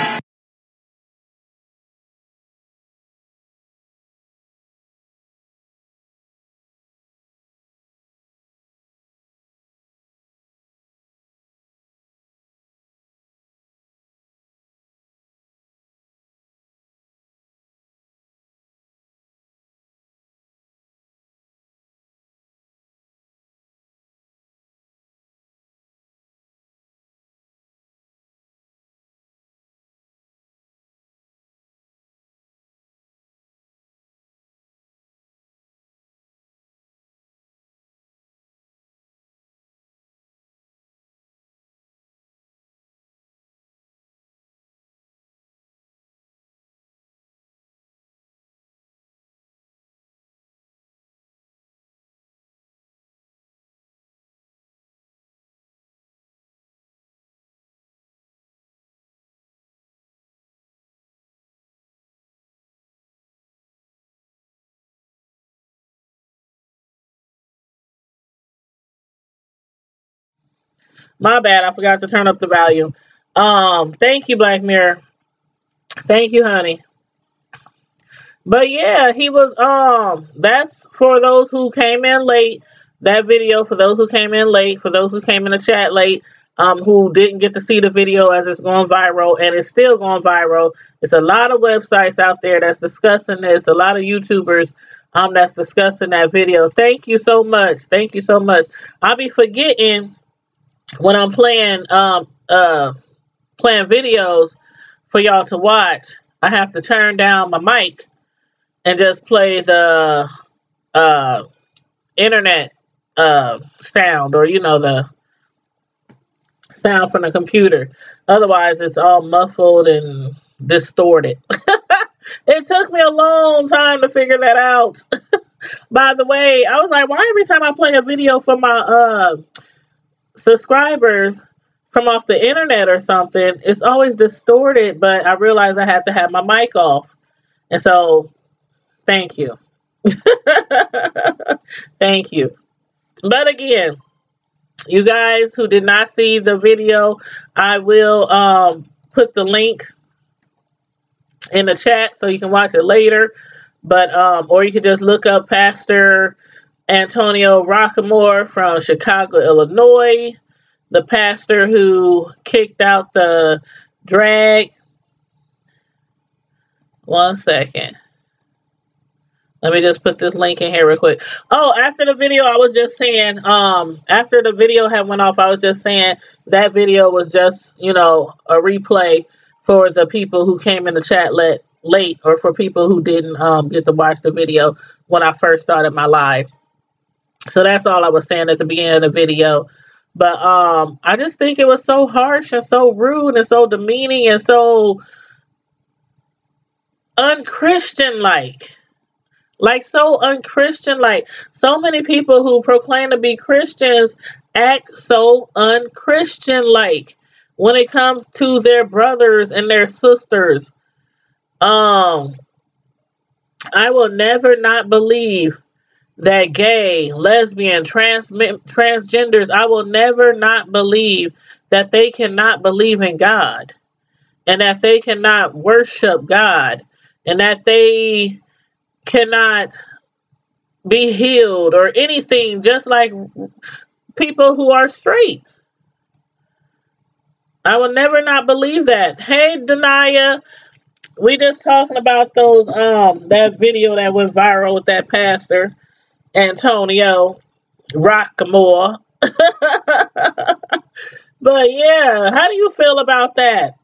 My bad. I forgot to turn up the volume. Thank you, Black Mirror. Thank you, honey. But yeah, he was, that's for those who came in late. That video, for those who came in late, for those who came in the chat late, who didn't get to see the video as it's going viral, and it's still going viral. It's a lot of websites out there that's discussing this, a lot of YouTubers that's discussing that video. Thank you so much. Thank you so much. I'll be forgetting when I'm playing videos for y'all to watch. I have to turn down my mic and just play the internet sound, or the sound from the computer. Otherwise, it's all muffled and distorted. It took me a long time to figure that out. By the way, I was like, why every time I play a video for my subscribers from off the internet or something, it's always distorted? But I realized I had to have my mic off. And so, thank you. Thank you. But again, you guys who did not see the video, I will put the link in the chat so you can watch it later. But or you can just look up Pastor Antonio Rockamore from Chicago, Illinois, the pastor who kicked out the drag. One second. Let me just put this link in here real quick. Oh, after the video, I was just saying, after the video had went off, I was just saying that video was just, a replay for the people who came in the chat late, or for people who didn't get to watch the video when I first started my live. So that's all I was saying at the beginning of the video. But I just think it was so harsh and so rude and so demeaning and so unchristian-like. Like, so unchristian-like. So many people who proclaim to be Christians act so unchristian-like when it comes to their brothers and their sisters. I will never not believe that gay, lesbian, transgenders, I will never not believe that they cannot believe in God, and that they cannot worship God, and that they cannot be healed or anything, just like people who are straight. I will never not believe that. Hey, Denia, we just talking about those that video that went viral with that pastor Antonio Rockamore. But yeah, how do you feel about that?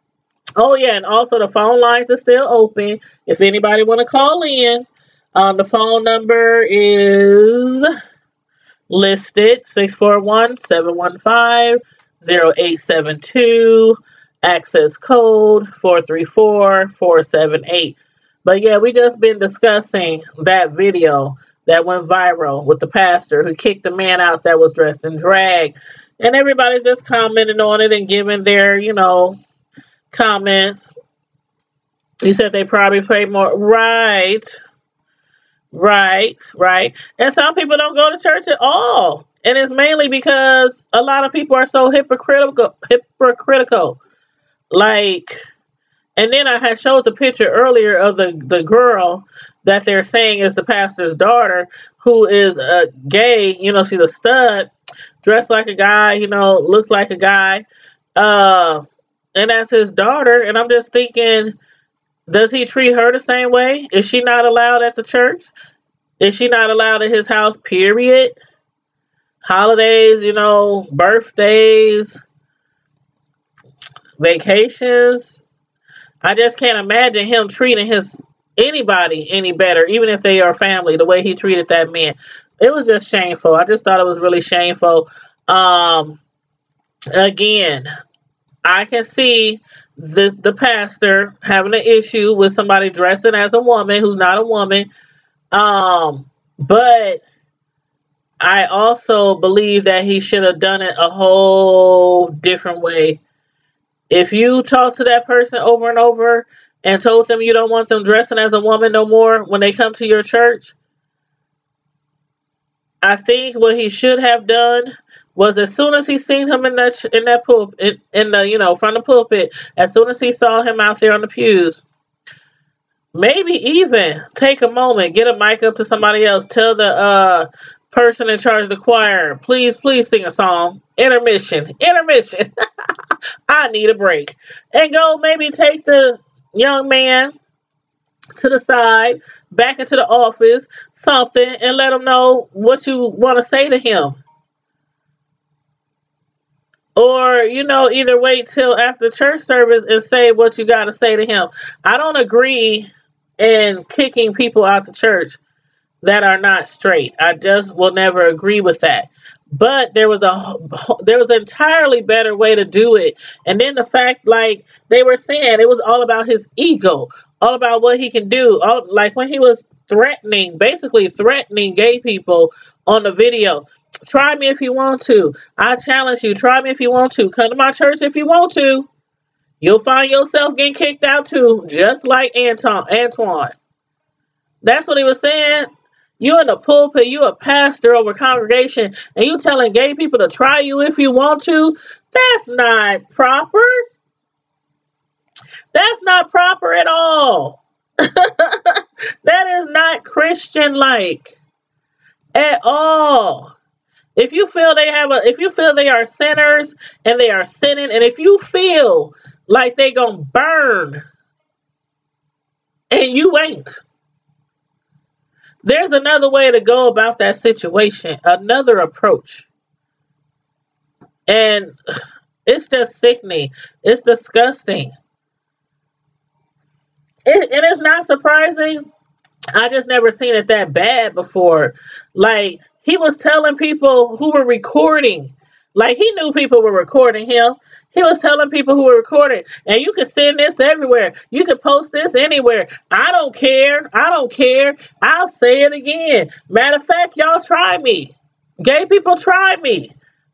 Oh yeah, and also the phone lines are still open. If anybody want to call in, the phone number is listed 641-715-0872. Access code 434478. But yeah, we just been discussing that video that went viral with the pastor who kicked the man out that was dressed in drag. And everybody's just commenting on it and giving their, comments. He said they probably pray more. Right, right. And some people don't go to church at all. And it's mainly because a lot of people are so hypocritical. Like, and then I had showed the picture earlier of the girl that they're saying is the pastor's daughter, who is gay. She's a stud, dressed like a guy, looks like a guy. And that's his daughter. And I'm just thinking, does he treat her the same way? Is she not allowed at the church? Is she not allowed at his house, period? Holidays, birthdays, vacations. I just can't imagine him treating anybody any better, even if they are family, the way he treated that man. It was just shameful. I just thought it was really shameful. Again, I can see the pastor having an issue with somebody dressing as a woman who's not a woman. But I also believe that he should have done it a whole different way. If you talk to that person over and over and told them you don't want them dressing as a woman no more when they come to your church, I think what he should have done was, as soon as he seen him in that pulpit, from the pulpit, as soon as he saw him out there on the pews, maybe even take a moment, get a mic up to somebody else, tell the person in charge of the choir, please sing a song. Intermission. I need a break. And go maybe take the young man to the side, back into the office, something, and let him know what you want to say to him. Or, either wait till after church service and say what you got to say to him. I don't agree in kicking people out the church that are not straight. I just will never agree with that. But there was an entirely better way to do it. And then the fact, like they were saying, it was all about his ego, all about what he can do. Like when he was basically threatening gay people on the video. Try me if you want to. I challenge you. Try me if you want to. Come to my church if you want to. You'll find yourself getting kicked out too, just like Antoine. That's what he was saying. You in the pulpit, you a pastor over congregation, and you telling gay people to try you if you want to. That's not proper. That's not proper at all. That is not Christian-like at all. If you feel they are sinners and they are sinning, and if you feel like they gonna burn and you ain't, there's another way to go about that situation, another approach. And it's just sickening. It's disgusting. And it's not surprising. I just never seen it that bad before. Like, he was telling people who were recording, like he knew people were recording him. He was telling people who were recording, and you can send this everywhere. You can post this anywhere. I don't care. I'll say it again. Matter of fact, y'all try me. Gay people try me.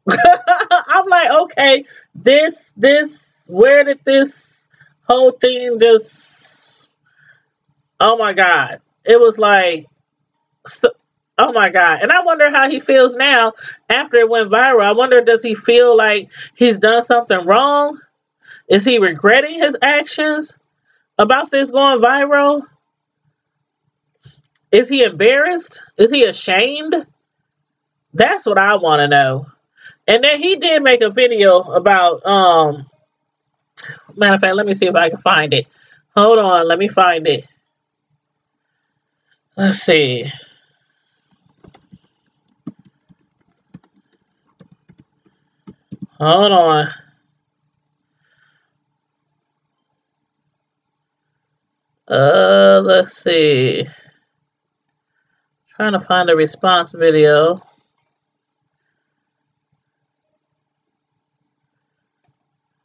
I'm like, okay, where did this whole thing just, oh my God. It was like, oh my God. And I wonder how he feels now after it went viral. I wonder, does he feel like he's done something wrong? Is he regretting his actions about this going viral? Is he embarrassed? Is he ashamed? That's what I want to know. And then he did make a video about, matter of fact, let me see if I can find it. Hold on, let me find it. Let's see. Hold on. Let's see. Trying to find a response video.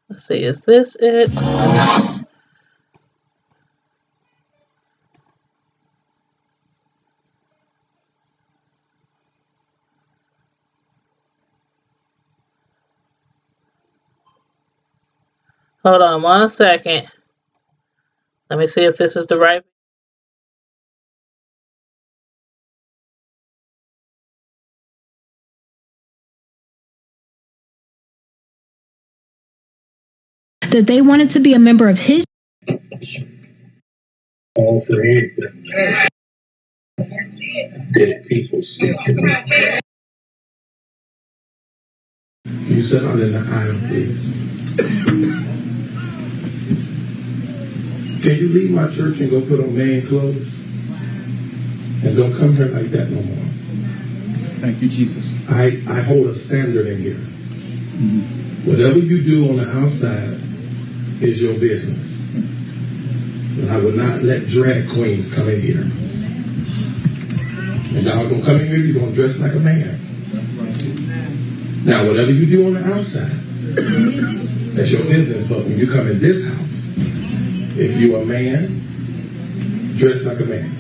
Let's see, is this it? Hold on 1 second. Let me see if this is the right. That they wanted to be a member of his. All for anything. Dead people speak to me. You sit out in the aisle, please. Can you leave my church and go put on man clothes? And don't come here like that no more. Thank you, Jesus. I hold a standard in here. Whatever you do on the outside is your business. And I will not let drag queens come in here. And y'all gonna come in here, you're gonna dress like a man. Now, whatever you do on the outside, that's your business. But when you come in this house, if you're a man, dress like a man.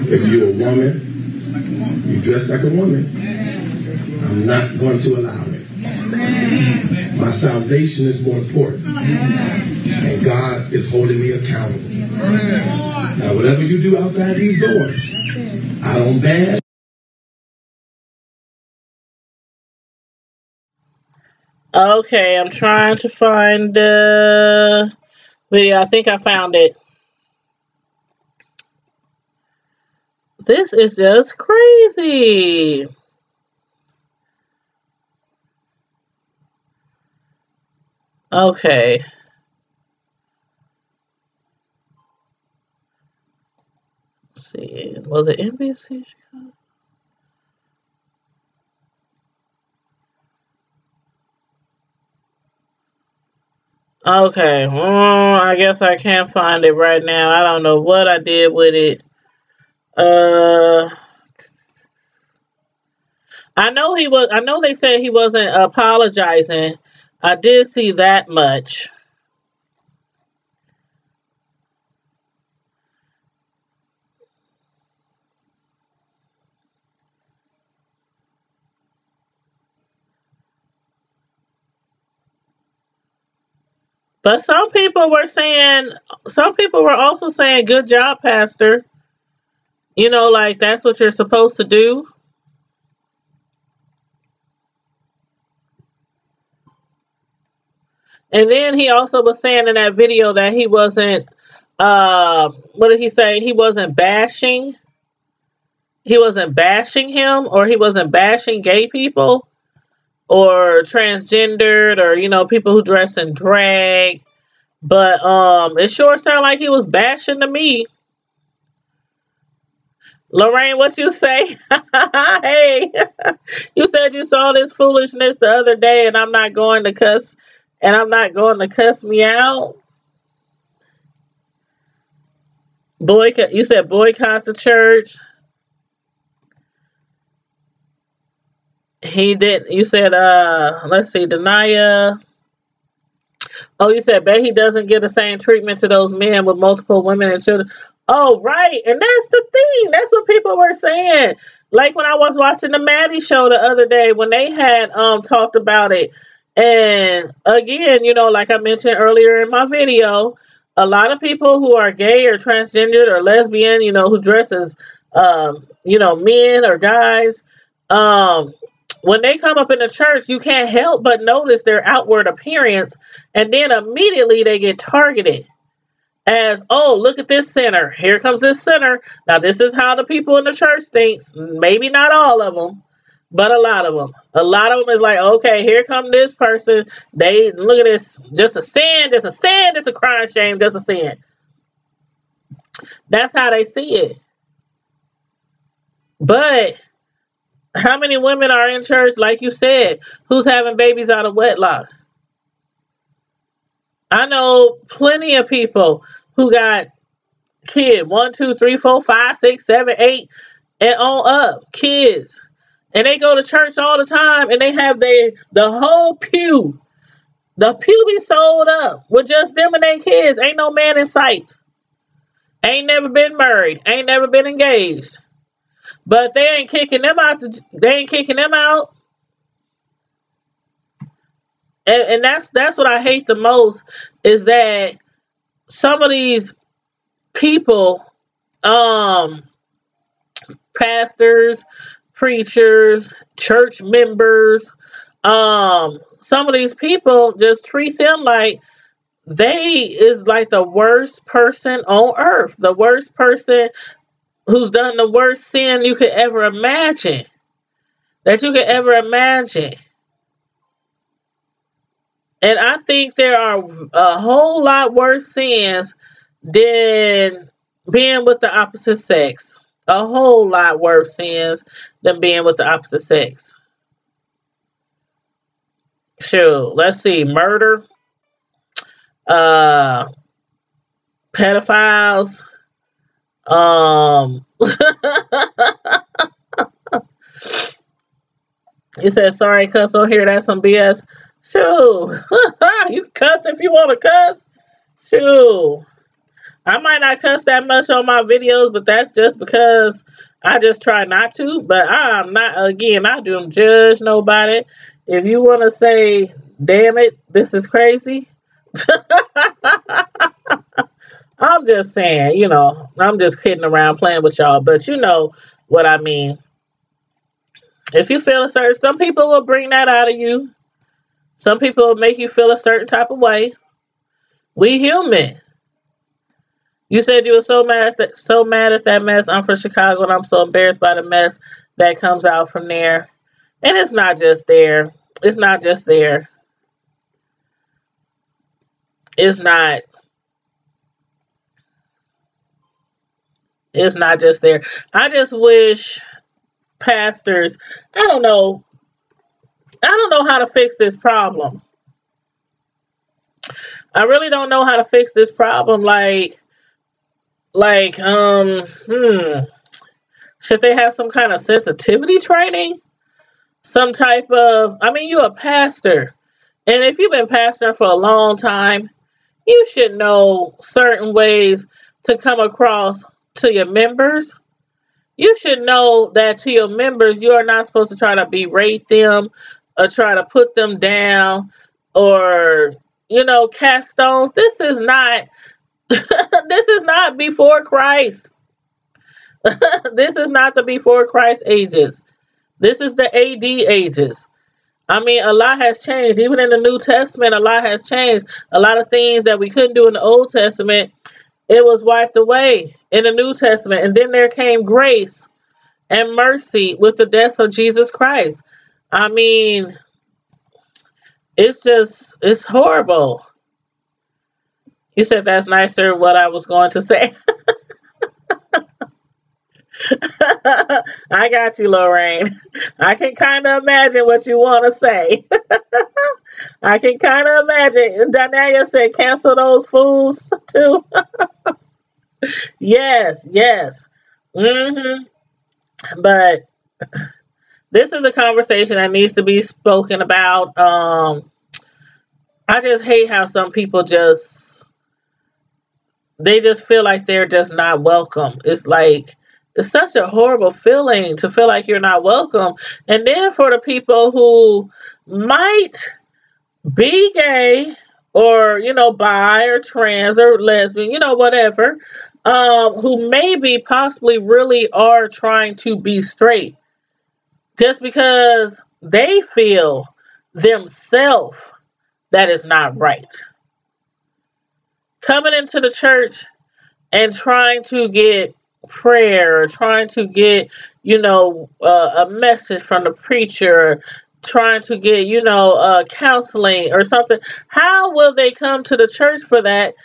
If you're a woman, you dress like a woman. I'm not going to allow it. My salvation is more important. And God is holding me accountable. Now, whatever you do outside these doors, I don't bash. Okay, I'm trying to find the video. I think I found it. This is just crazy. Okay. Let's see. Was it NBC? Okay, I guess I can't find it right now. I don't know what I did with it. I know they said he wasn't apologizing. I did see that much. But some people were also saying, good job, Pastor. You know, like, that's what you're supposed to do. And then he also was saying in that video that he wasn't, what did he say? He wasn't bashing. He wasn't bashing him, or he wasn't bashing gay people or transgendered, or, you know, people who dress in drag. But it sure sounded like he was bashing to me. Lorraine, what you say? Hey, you said you saw this foolishness the other day, and I'm not going to cuss me out. Boycott. You said boycott the church. He did. You said, let's see, Denia. Oh, you said, bet he doesn't get the same treatment to those men with multiple women and children. Oh, right. And that's the thing. That's what people were saying. Like when I was watching the Maddie show the other day, when they had talked about it. And again, you know, like I mentioned earlier in my video, a lot of people who are gay or transgendered or lesbian, you know, who dress as, you know, men or guys, when they come up in the church, you can't help but notice their outward appearance, and then immediately they get targeted as, oh, look at this sinner. Here comes this sinner. Now, this is how the people in the church thinks. Maybe not all of them, but a lot of them. A lot of them is like, okay, here comes this person. They look at this, just a sin, just a crime, shame, just a sin. That's how they see it. But how many women are in church, like you said, who's having babies out of wedlock? I know plenty of people who got kid, 1, 2, 3, 4, 5, 6, 7, 8, and on up, kids. And they go to church all the time, and they have the whole pew. The pew be sold up with just them and their kids. Ain't no man in sight. Ain't never been married. Ain't never been engaged. But they ain't kicking them out. They ain't kicking them out. And that's what I hate the most, is that some of these people, pastors, preachers, church members, some of these people just treat them like they is like the worst person on earth, the worst person who's done the worst sin you could ever imagine, that you could ever imagine. And I think there are a whole lot worse sins than being with the opposite sex. A whole lot worse sins than being with the opposite sex. Sure, let's see. Murder. Pedophiles. You said, sorry, cuss on here. That's some BS. Sure. You cuss if you want to cuss. Sure. I might not cuss that much on my videos, but that's just because I just try not to. But I'm not, again, I don't judge nobody. If you want to say, damn it, this is crazy. I'm just saying, you know, I'm just kidding around playing with y'all. But you know what I mean. If you feel a certain, some people will bring that out of you. Some people will make you feel a certain type of way. We human. You said you were so mad at that mess. I'm from Chicago, and I'm so embarrassed by the mess that comes out from there. And it's not just there. It's not just there. It's not. It's not just there. I just wish pastors, I don't know how to fix this problem. I really don't know how to fix this problem. Should they have some kind of sensitivity training? Some type of, I mean, you're a pastor. And if you've been pastoring for a long time, you should know certain ways to come across to your members. You should know that to your members, you are not supposed to try to berate them or try to put them down or, you know, cast stones. This is not, this is not before Christ. This is not the before Christ ages. This is the AD ages. I mean, a lot has changed. Even in the New Testament, a lot has changed. A lot of things that we couldn't do in the Old Testament, it was wiped away in the New Testament. And then there came grace and mercy with the death of Jesus Christ. I mean, it's horrible. You said that's nicer what I was going to say. I got you, Lorraine. I can kind of imagine what you want to say. I can kind of imagine. Danalia said, cancel those fools too. Yes. But this is a conversation that needs to be spoken about. I just hate how some people they just feel like they're just not welcome. It's like, it's such a horrible feeling to feel like you're not welcome. And then for the people who might be gay or, you know, bi or trans or lesbian, you know, whatever, who maybe possibly really are trying to be straight just because they feel themselves that is not right. Coming into the church and trying to get prayer, or trying to get, you know, a message from the preacher, trying to get, you know, counseling or something. How will they come to the church for that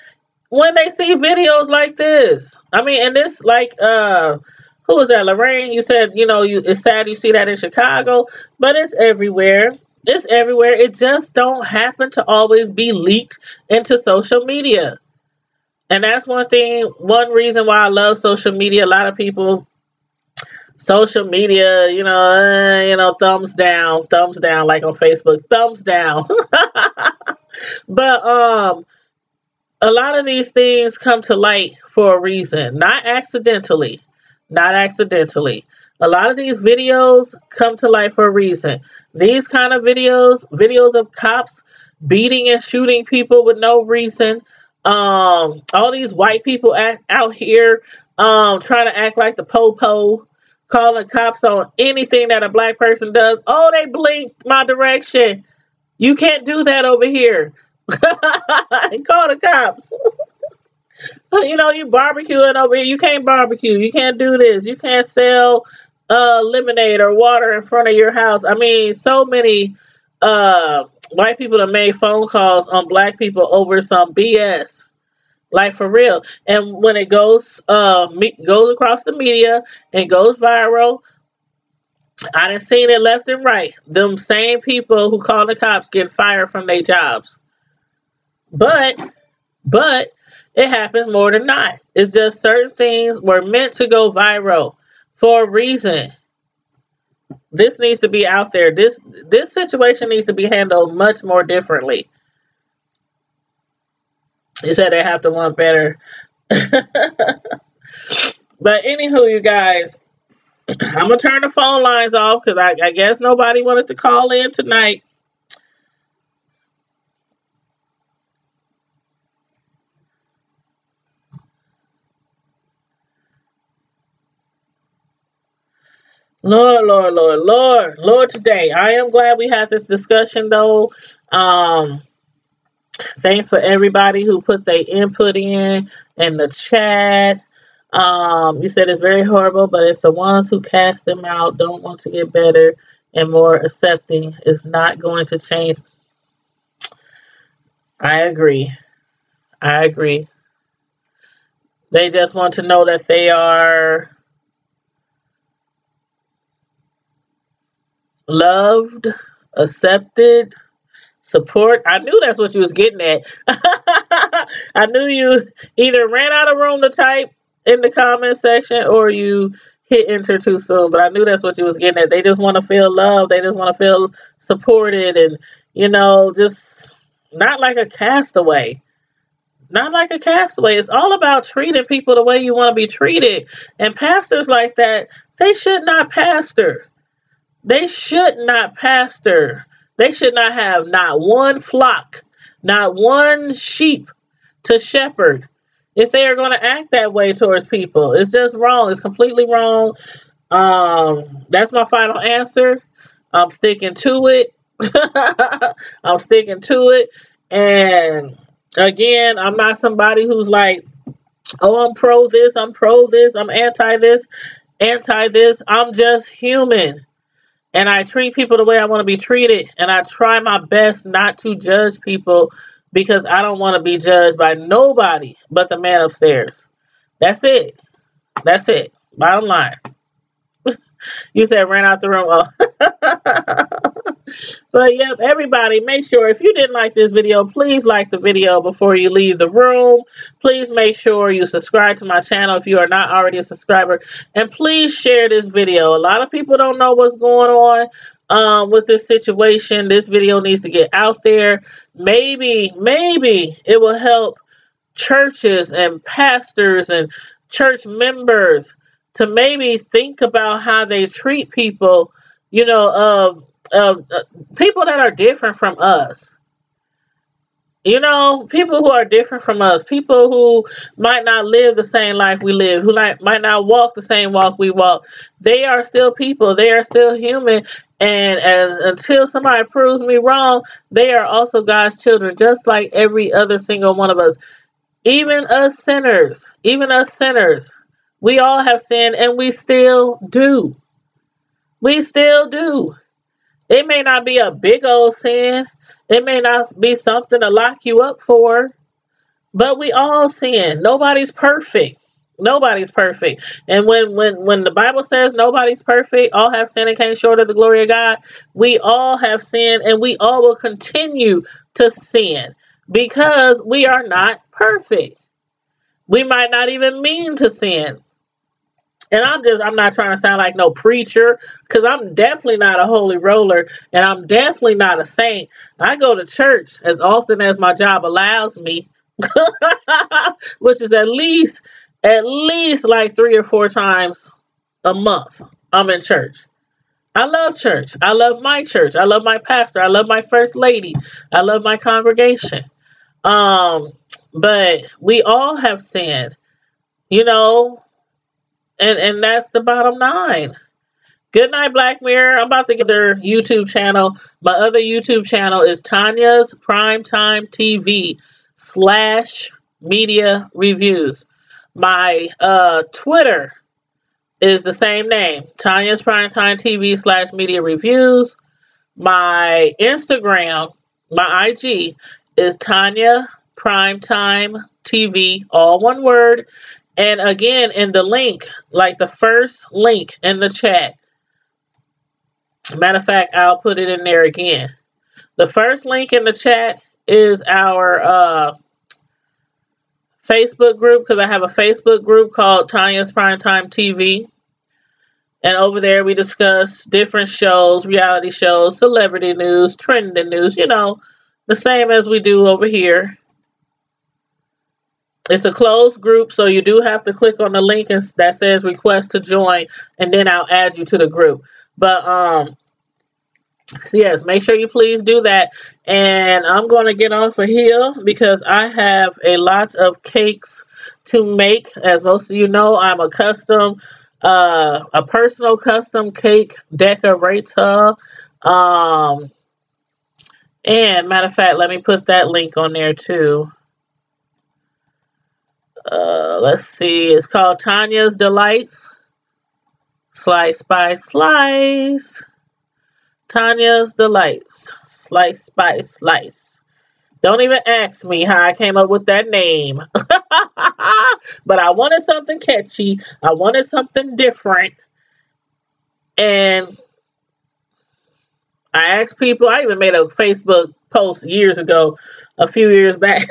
when they see videos like this? I mean, and this, like, who was that? Lorraine, you said, you know, it's sad you see that in Chicago, but it's everywhere. It's everywhere. It just don't happen to always be leaked into social media. And that's one reason why I love social media. A lot of people, social media, thumbs down, like on Facebook, thumbs down. But a lot of these things come to light for a reason, not accidentally. A lot of these videos come to light for a reason. These kind of videos of cops beating and shooting people with no reason. All these white people out here trying to act like the po-po, calling cops on anything that a black person does. Oh, they blinked my direction. You can't do that over here. Call the cops. You barbecuing over here. You can't barbecue. You can't do this. You can't sell lemonade or water in front of your house. I mean, so many white people have made phone calls on black people over some BS. Like, for real. And when it goes across the media and goes viral, I done seen it left and right. Them same people who call the cops get fired from their jobs. But it happens more than not. It's just certain things were meant to go viral for a reason. This needs to be out there. This situation needs to be handled much more differently. You said they have to want better. But anywho, you guys, I'm going to turn the phone lines off because I guess nobody wanted to call in tonight. Lord today. I am glad we had this discussion though. Thanks for everybody who put their input in the chat. You said it's very horrible, but if the ones who cast them out don't want to get better and more accepting, it's not going to change. I agree. They just want to know that they are loved, accepted, support. I knew that's what you was getting at. I knew you either ran out of room to type in the comment section or you hit enter too soon, but I knew that's what you was getting at. They just want to feel loved. They just want to feel supported and, just not like a castaway. Not like a castaway. It's all about treating people the way you want to be treated. And pastors like that, they should not pastor. They should not pastor. They should not have not one flock, not one sheep to shepherd. If they are going to act that way towards people, it's just wrong. It's completely wrong. That's my final answer. I'm sticking to it. I'm sticking to it. And again, I'm not somebody who's like, oh, I'm pro this, I'm anti this. I'm just human. And I treat people the way I want to be treated. And I try my best not to judge people because I don't want to be judged by nobody but the man upstairs. That's it. Bottom line. You said ran out the room. Oh. But yep, everybody, make sure if you didn't like this video, please like the video before you leave the room. Please make sure you subscribe to my channel if you are not already a subscriber. And please share this video. A lot of people don't know what's going on with this situation. This video needs to get out there. Maybe it will help churches and pastors and church members to maybe think about how they treat people, people that are different from us. People who are different from us, people who might not live the same life we live, who might not walk the same walk we walk. They are still people. They are still human. And until somebody proves me wrong, they are also God's children, just like every other single one of us. Even us sinners. We all have sinned, and we still do. It may not be a big old sin. It may not be something to lock you up for. But we all sin. Nobody's perfect. And when the Bible says nobody's perfect, all have sinned and came short of the glory of God, we all have sinned, and we all will continue to sin because we are not perfect. We might not even mean to sin. And I'm not trying to sound like no preacher, because I'm definitely not a holy roller, and I'm definitely not a saint. I go to church as often as my job allows me, which is at least like 3 or 4 times a month. I'm in church. I love church. I love my church. I love my pastor. I love my first lady. I love my congregation. But we all have sinned, you know, and that's the bottom line. Good night, Black Mirror. I'm about to get their YouTube channel. My other YouTube channel is Tanya's Primetime TV /media reviews. My Twitter is the same name, Tanya's Primetime TV /media reviews. My Instagram, my IG is Tanya Primetime TV, all one word. And again, in the link, like the first link in the chat, matter of fact, I'll put it in there again. The first link in the chat is our Facebook group, because I have a Facebook group called Tanya's Primetime TV. And over there we discuss different shows, reality shows, celebrity news, trending news, you know, the same as we do over here. It's a closed group, so you do have to click on the link that says request to join, and then I'll add you to the group. But so yes, make sure you please do that. And I'm going to get off of here because I have a lot of cakes to make. As most of you know, I'm a personal custom cake decorator. And matter of fact, let me put that link on there too. Let's see. It's called Tanya's Delights. Slice by slice. Tanya's Delights. Slice by slice. Don't even ask me how I came up with that name. But I wanted something catchy. I wanted something different. And I asked people. I even made a Facebook post years ago, a few years back,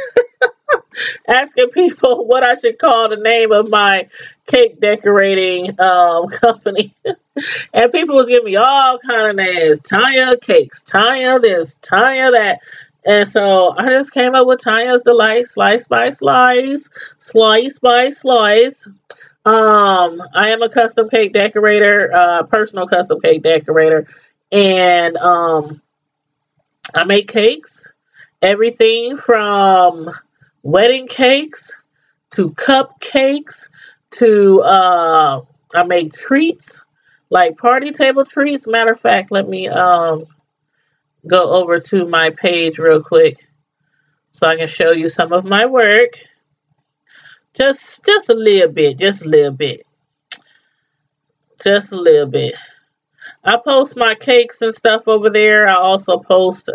asking people what I should call the name of my cake decorating company. And people was giving me all kind of names. Tanya Cakes, Tanya this, Tanya that. And so I just came up with Tanya's Delight, slice by slice, slice by slice. I am a custom cake decorator, personal custom cake decorator. And I make cakes, everything from wedding cakes to cupcakes to I make treats, like party table treats. Matter of fact, let me go over to my page real quick so I can show you some of my work. Just a little bit, just a little bit. Just a little bit. I post my cakes and stuff over there. I also post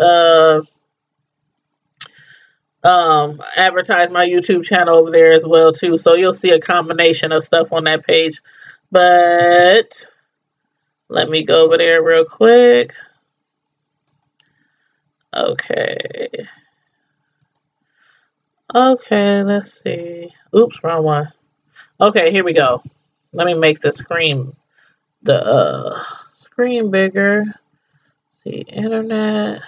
advertise my YouTube channel over there as well too. So you'll see a combination of stuff on that page. But let me go over there real quick. Okay. Okay, let's see. Oops, wrong one. Okay, here we go. Let me make the screen bigger. See, internet.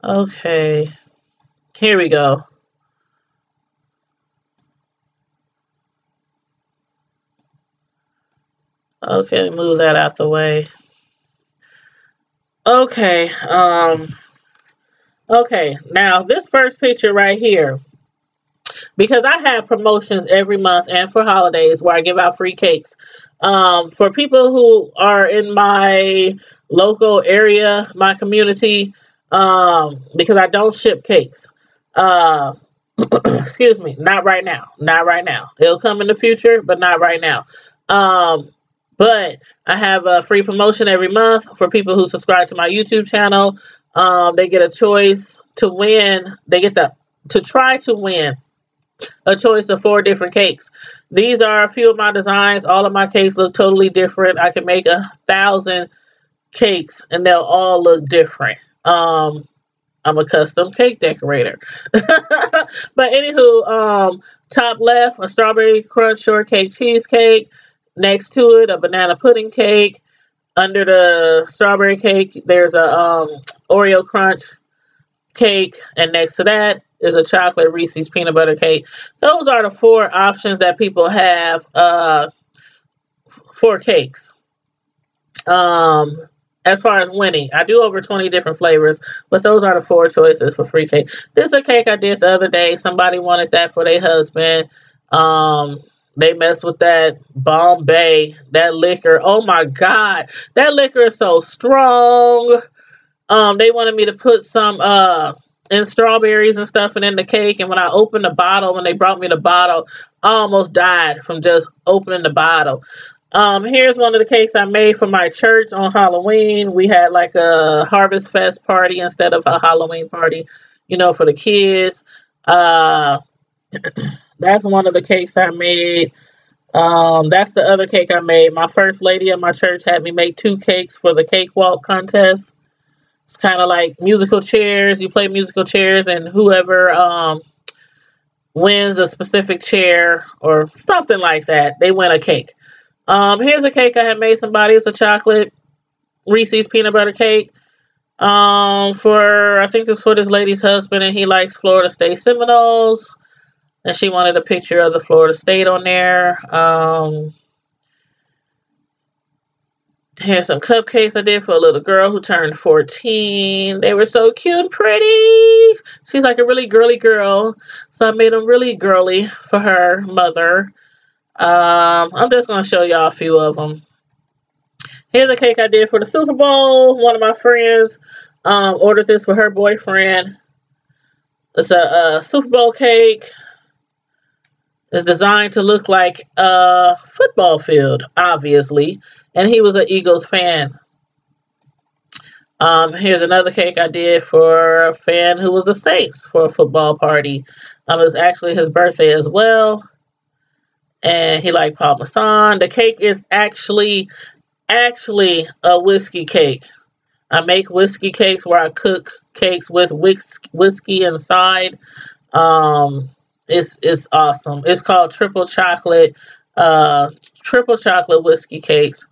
Okay, here we go. Okay, move that out the way. Okay, okay, now this first picture right here, because I have promotions every month and for holidays where I give out free cakes. For people who are in my local area, my community, because I don't ship cakes. Excuse me, not right now. Not right now. It'll come in the future, but not right now. But I have a free promotion every month for people who subscribe to my YouTube channel. They get a choice to win. They get to try to win a choice of 4 different cakes. These are a few of my designs. All of my cakes look totally different. I can make 1,000 cakes and they'll all look different. I'm a custom cake decorator. But anywho, top left, a strawberry crunch shortcake cheesecake. Next to it, a banana pudding cake. Under the strawberry cake, there's a Oreo crunch cake, and next to that is a chocolate Reese's peanut butter cake. Those are the 4 options that people have for cakes. As far as winning, I do over 20 different flavors, but those are the 4 choices for free cake. This is a cake I did the other day. Somebody wanted that for their husband. They messed with that Bombay, that liquor. Oh my God, that liquor is so strong. They wanted me to put some in strawberries and stuff and in the cake. And when I opened the bottle, when they brought me the bottle, I almost died from just opening the bottle. Here's one of the cakes I made for my church on Halloween. We had like a Harvest Fest party instead of a Halloween party, you know, for the kids. That's one of the cakes I made. That's the other cake I made. My first lady at my church had me make 2 cakes for the cakewalk contest. It's kind of like musical chairs. You play musical chairs, and whoever wins a specific chair or something like that, they win a cake. Here's a cake I had made somebody. It's a chocolate Reese's peanut butter cake. I think this for this lady's husband, and he likes Florida State Seminoles. And she wanted a picture of the Florida State on there. Here's some cupcakes I did for a little girl who turned 14. They were so cute and pretty. She's like a really girly girl. So I made them really girly for her mother. I'm just going to show y'all a few of them. Here's a cake I did for the Super Bowl. One of my friends ordered this for her boyfriend. It's a Super Bowl cake. It's designed to look like a football field, obviously. And he was an Eagles fan. Here's another cake I did for a fan who was a Saints for a football party. It was actually his birthday as well. And he liked Parmesan. The cake is actually a whiskey cake. I make whiskey cakes where I cook cakes with whiskey inside. It's awesome. It's called triple chocolate whiskey cakes.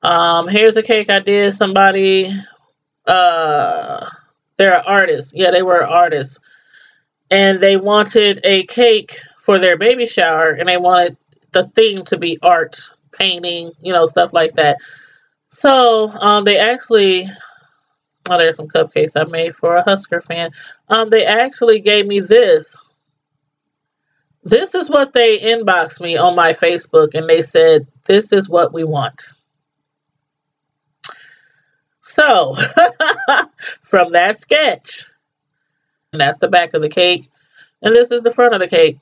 Here's a cake I did. Somebody, they're an artist. Yeah, they were artists. And they wanted a cake for their baby shower, and they wanted the theme to be art, painting, you know, stuff like that. So, they actually, there's some cupcakes I made for a Husker fan. They actually gave me this. This is what they inboxed me on my Facebook, and they said, this is what we want. So, from that sketch, and that's the back of the cake, and this is the front of the cake.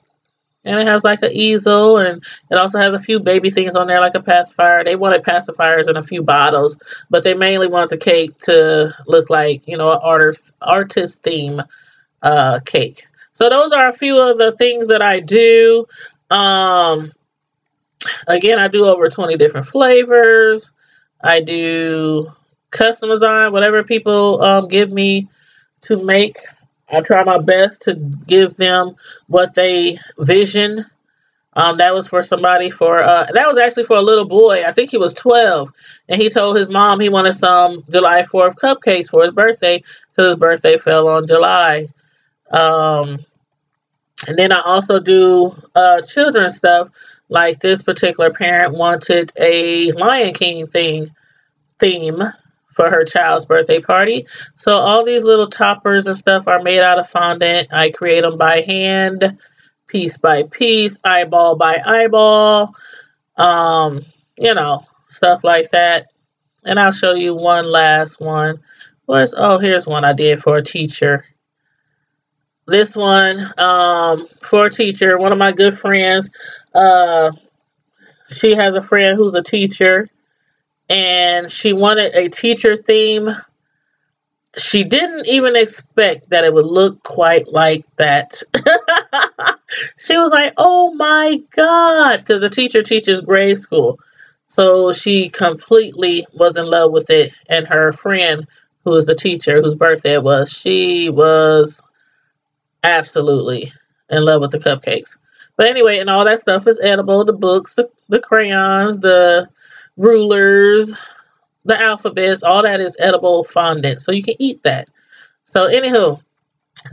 And it has like an easel, and it also has a few baby things on there, like a pacifier. They wanted pacifiers in a few bottles, but they mainly want the cake to look like, you know, an artist theme cake. So those are a few of the things that I do. Again, I do over 20 different flavors. I do custom design, whatever people give me to make. I try my best to give them what they vision. That was for somebody that was actually for a little boy. I think he was 12, and he told his mom he wanted some July 4th cupcakes for his birthday because his birthday fell on July. And then I also do children's stuff. Like this particular parent wanted a Lion King theme for her child's birthday party. So all these little toppers and stuff are made out of fondant. I create them by hand, piece by piece, eyeball by eyeball, you know, stuff like that. And I'll show you one last one. Here's one I did for a teacher. This one, for a teacher, one of my good friends, she has a friend who's a teacher, and she wanted a teacher theme. She didn't even expect that it would look quite like that. She was like, oh my God, because the teacher teaches grade school. So she completely was in love with it, and her friend who is the teacher whose birthday it was, she was absolutely in love with the cupcakes. But anyway, and all that stuff is edible. The books, the crayons, the rulers, the alphabets, all that is edible fondant. So you can eat that. So anywho,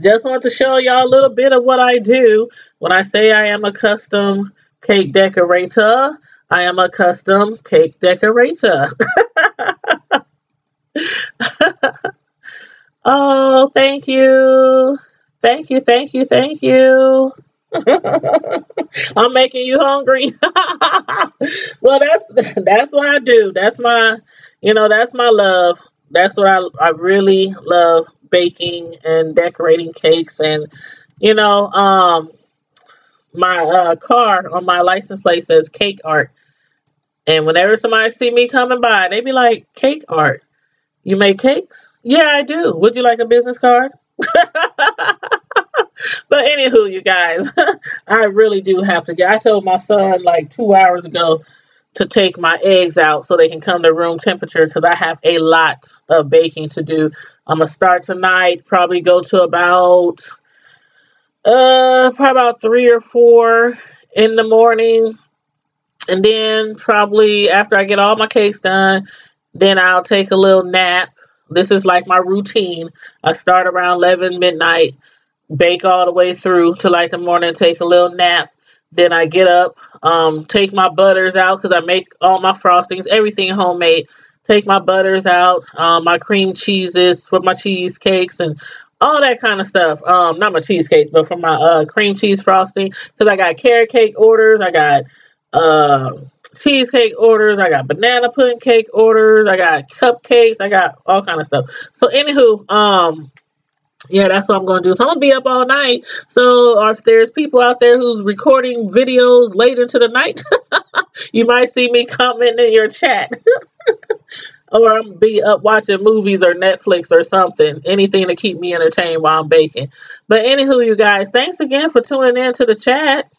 just want to show y'all a little bit of what I do. When I say I am a custom cake decorator, I am a custom cake decorator. Oh, thank you. Thank you, thank you, thank you. I'm making you hungry. Well, that's what I do. That's my, that's my love. That's what I really love, baking and decorating cakes. And my car on my license plate says cake art. And whenever somebody see me coming by, they be like, cake art. You make cakes? Yeah, I do. Would you like a business card? But anywho, you guys, I really do have to get. I told my son like 2 hours ago to take my eggs out so they can come to room temperature because I have a lot of baking to do. I'm gonna start tonight, probably go to about 3 or 4 in the morning, and then probably after I get all my cakes done, then I'll take a little nap. This is like my routine. I start around 11 midnight, bake all the way through to like the morning, take a little nap. Then I get up, take my butters out because I make all my frostings, everything homemade. Take my butters out, my cream cheeses for my cheesecakes and all that kind of stuff. Not my cheesecakes, but for my cream cheese frosting, because I got carrot cake orders, I got cheesecake orders, I got banana pudding cake orders, I got cupcakes, I got all kind of stuff. So anywho, yeah, that's what I'm going to do. So I'm going to be up all night. So if there's people out there who's recording videos late into the night, you might see me commenting in your chat. Or I'm be up watching movies or Netflix or something. Anything to keep me entertained while I'm baking. But anywho, you guys, thanks again for tuning in to the chat.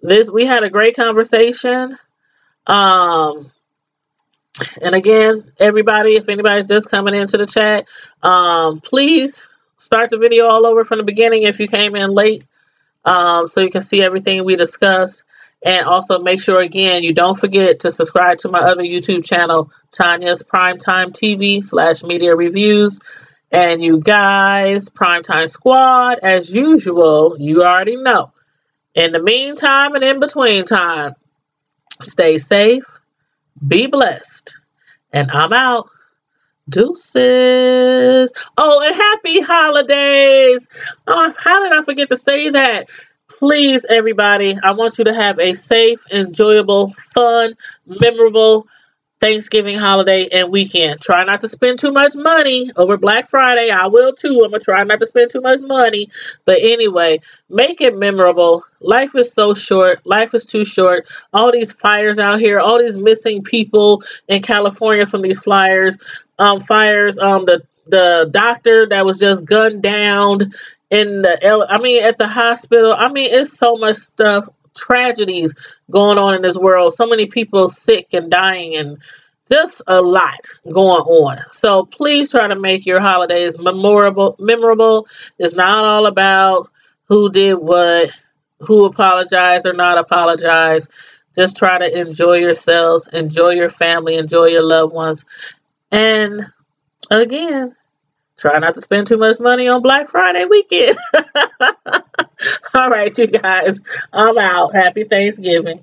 We had a great conversation. And again, everybody, if anybody's just coming into the chat, please start the video all over from the beginning if you came in late, so you can see everything we discussed. And also make sure, again, you don't forget to subscribe to my other YouTube channel, Tanya's Primetime TV /media reviews. And you guys, Primetime Squad, as usual, you already know. In the meantime and in between time, stay safe, be blessed, and I'm out. Deuces. Oh, and happy holidays. Oh, how did I forget to say that? Please, everybody, I want you to have a safe, enjoyable, fun, memorable Thanksgiving holiday and weekend. Try not to spend too much money over Black Friday. I will too. I'm going to try not to spend too much money. But anyway, make it memorable. Life is so short. Life is too short. All these fires out here, all these missing people in California from these fires. The doctor that was just gunned down in at the hospital. It's so much stuff. Tragedies going on in this world, so many people sick and dying, and just a lot going on. So please try to make your holidays memorable. It's not all about who did what, who apologized or not apologized. Just try to enjoy yourselves, enjoy your family, enjoy your loved ones, and again, try not to spend too much money on Black Friday weekend. All right, you guys. I'm out. Happy Thanksgiving.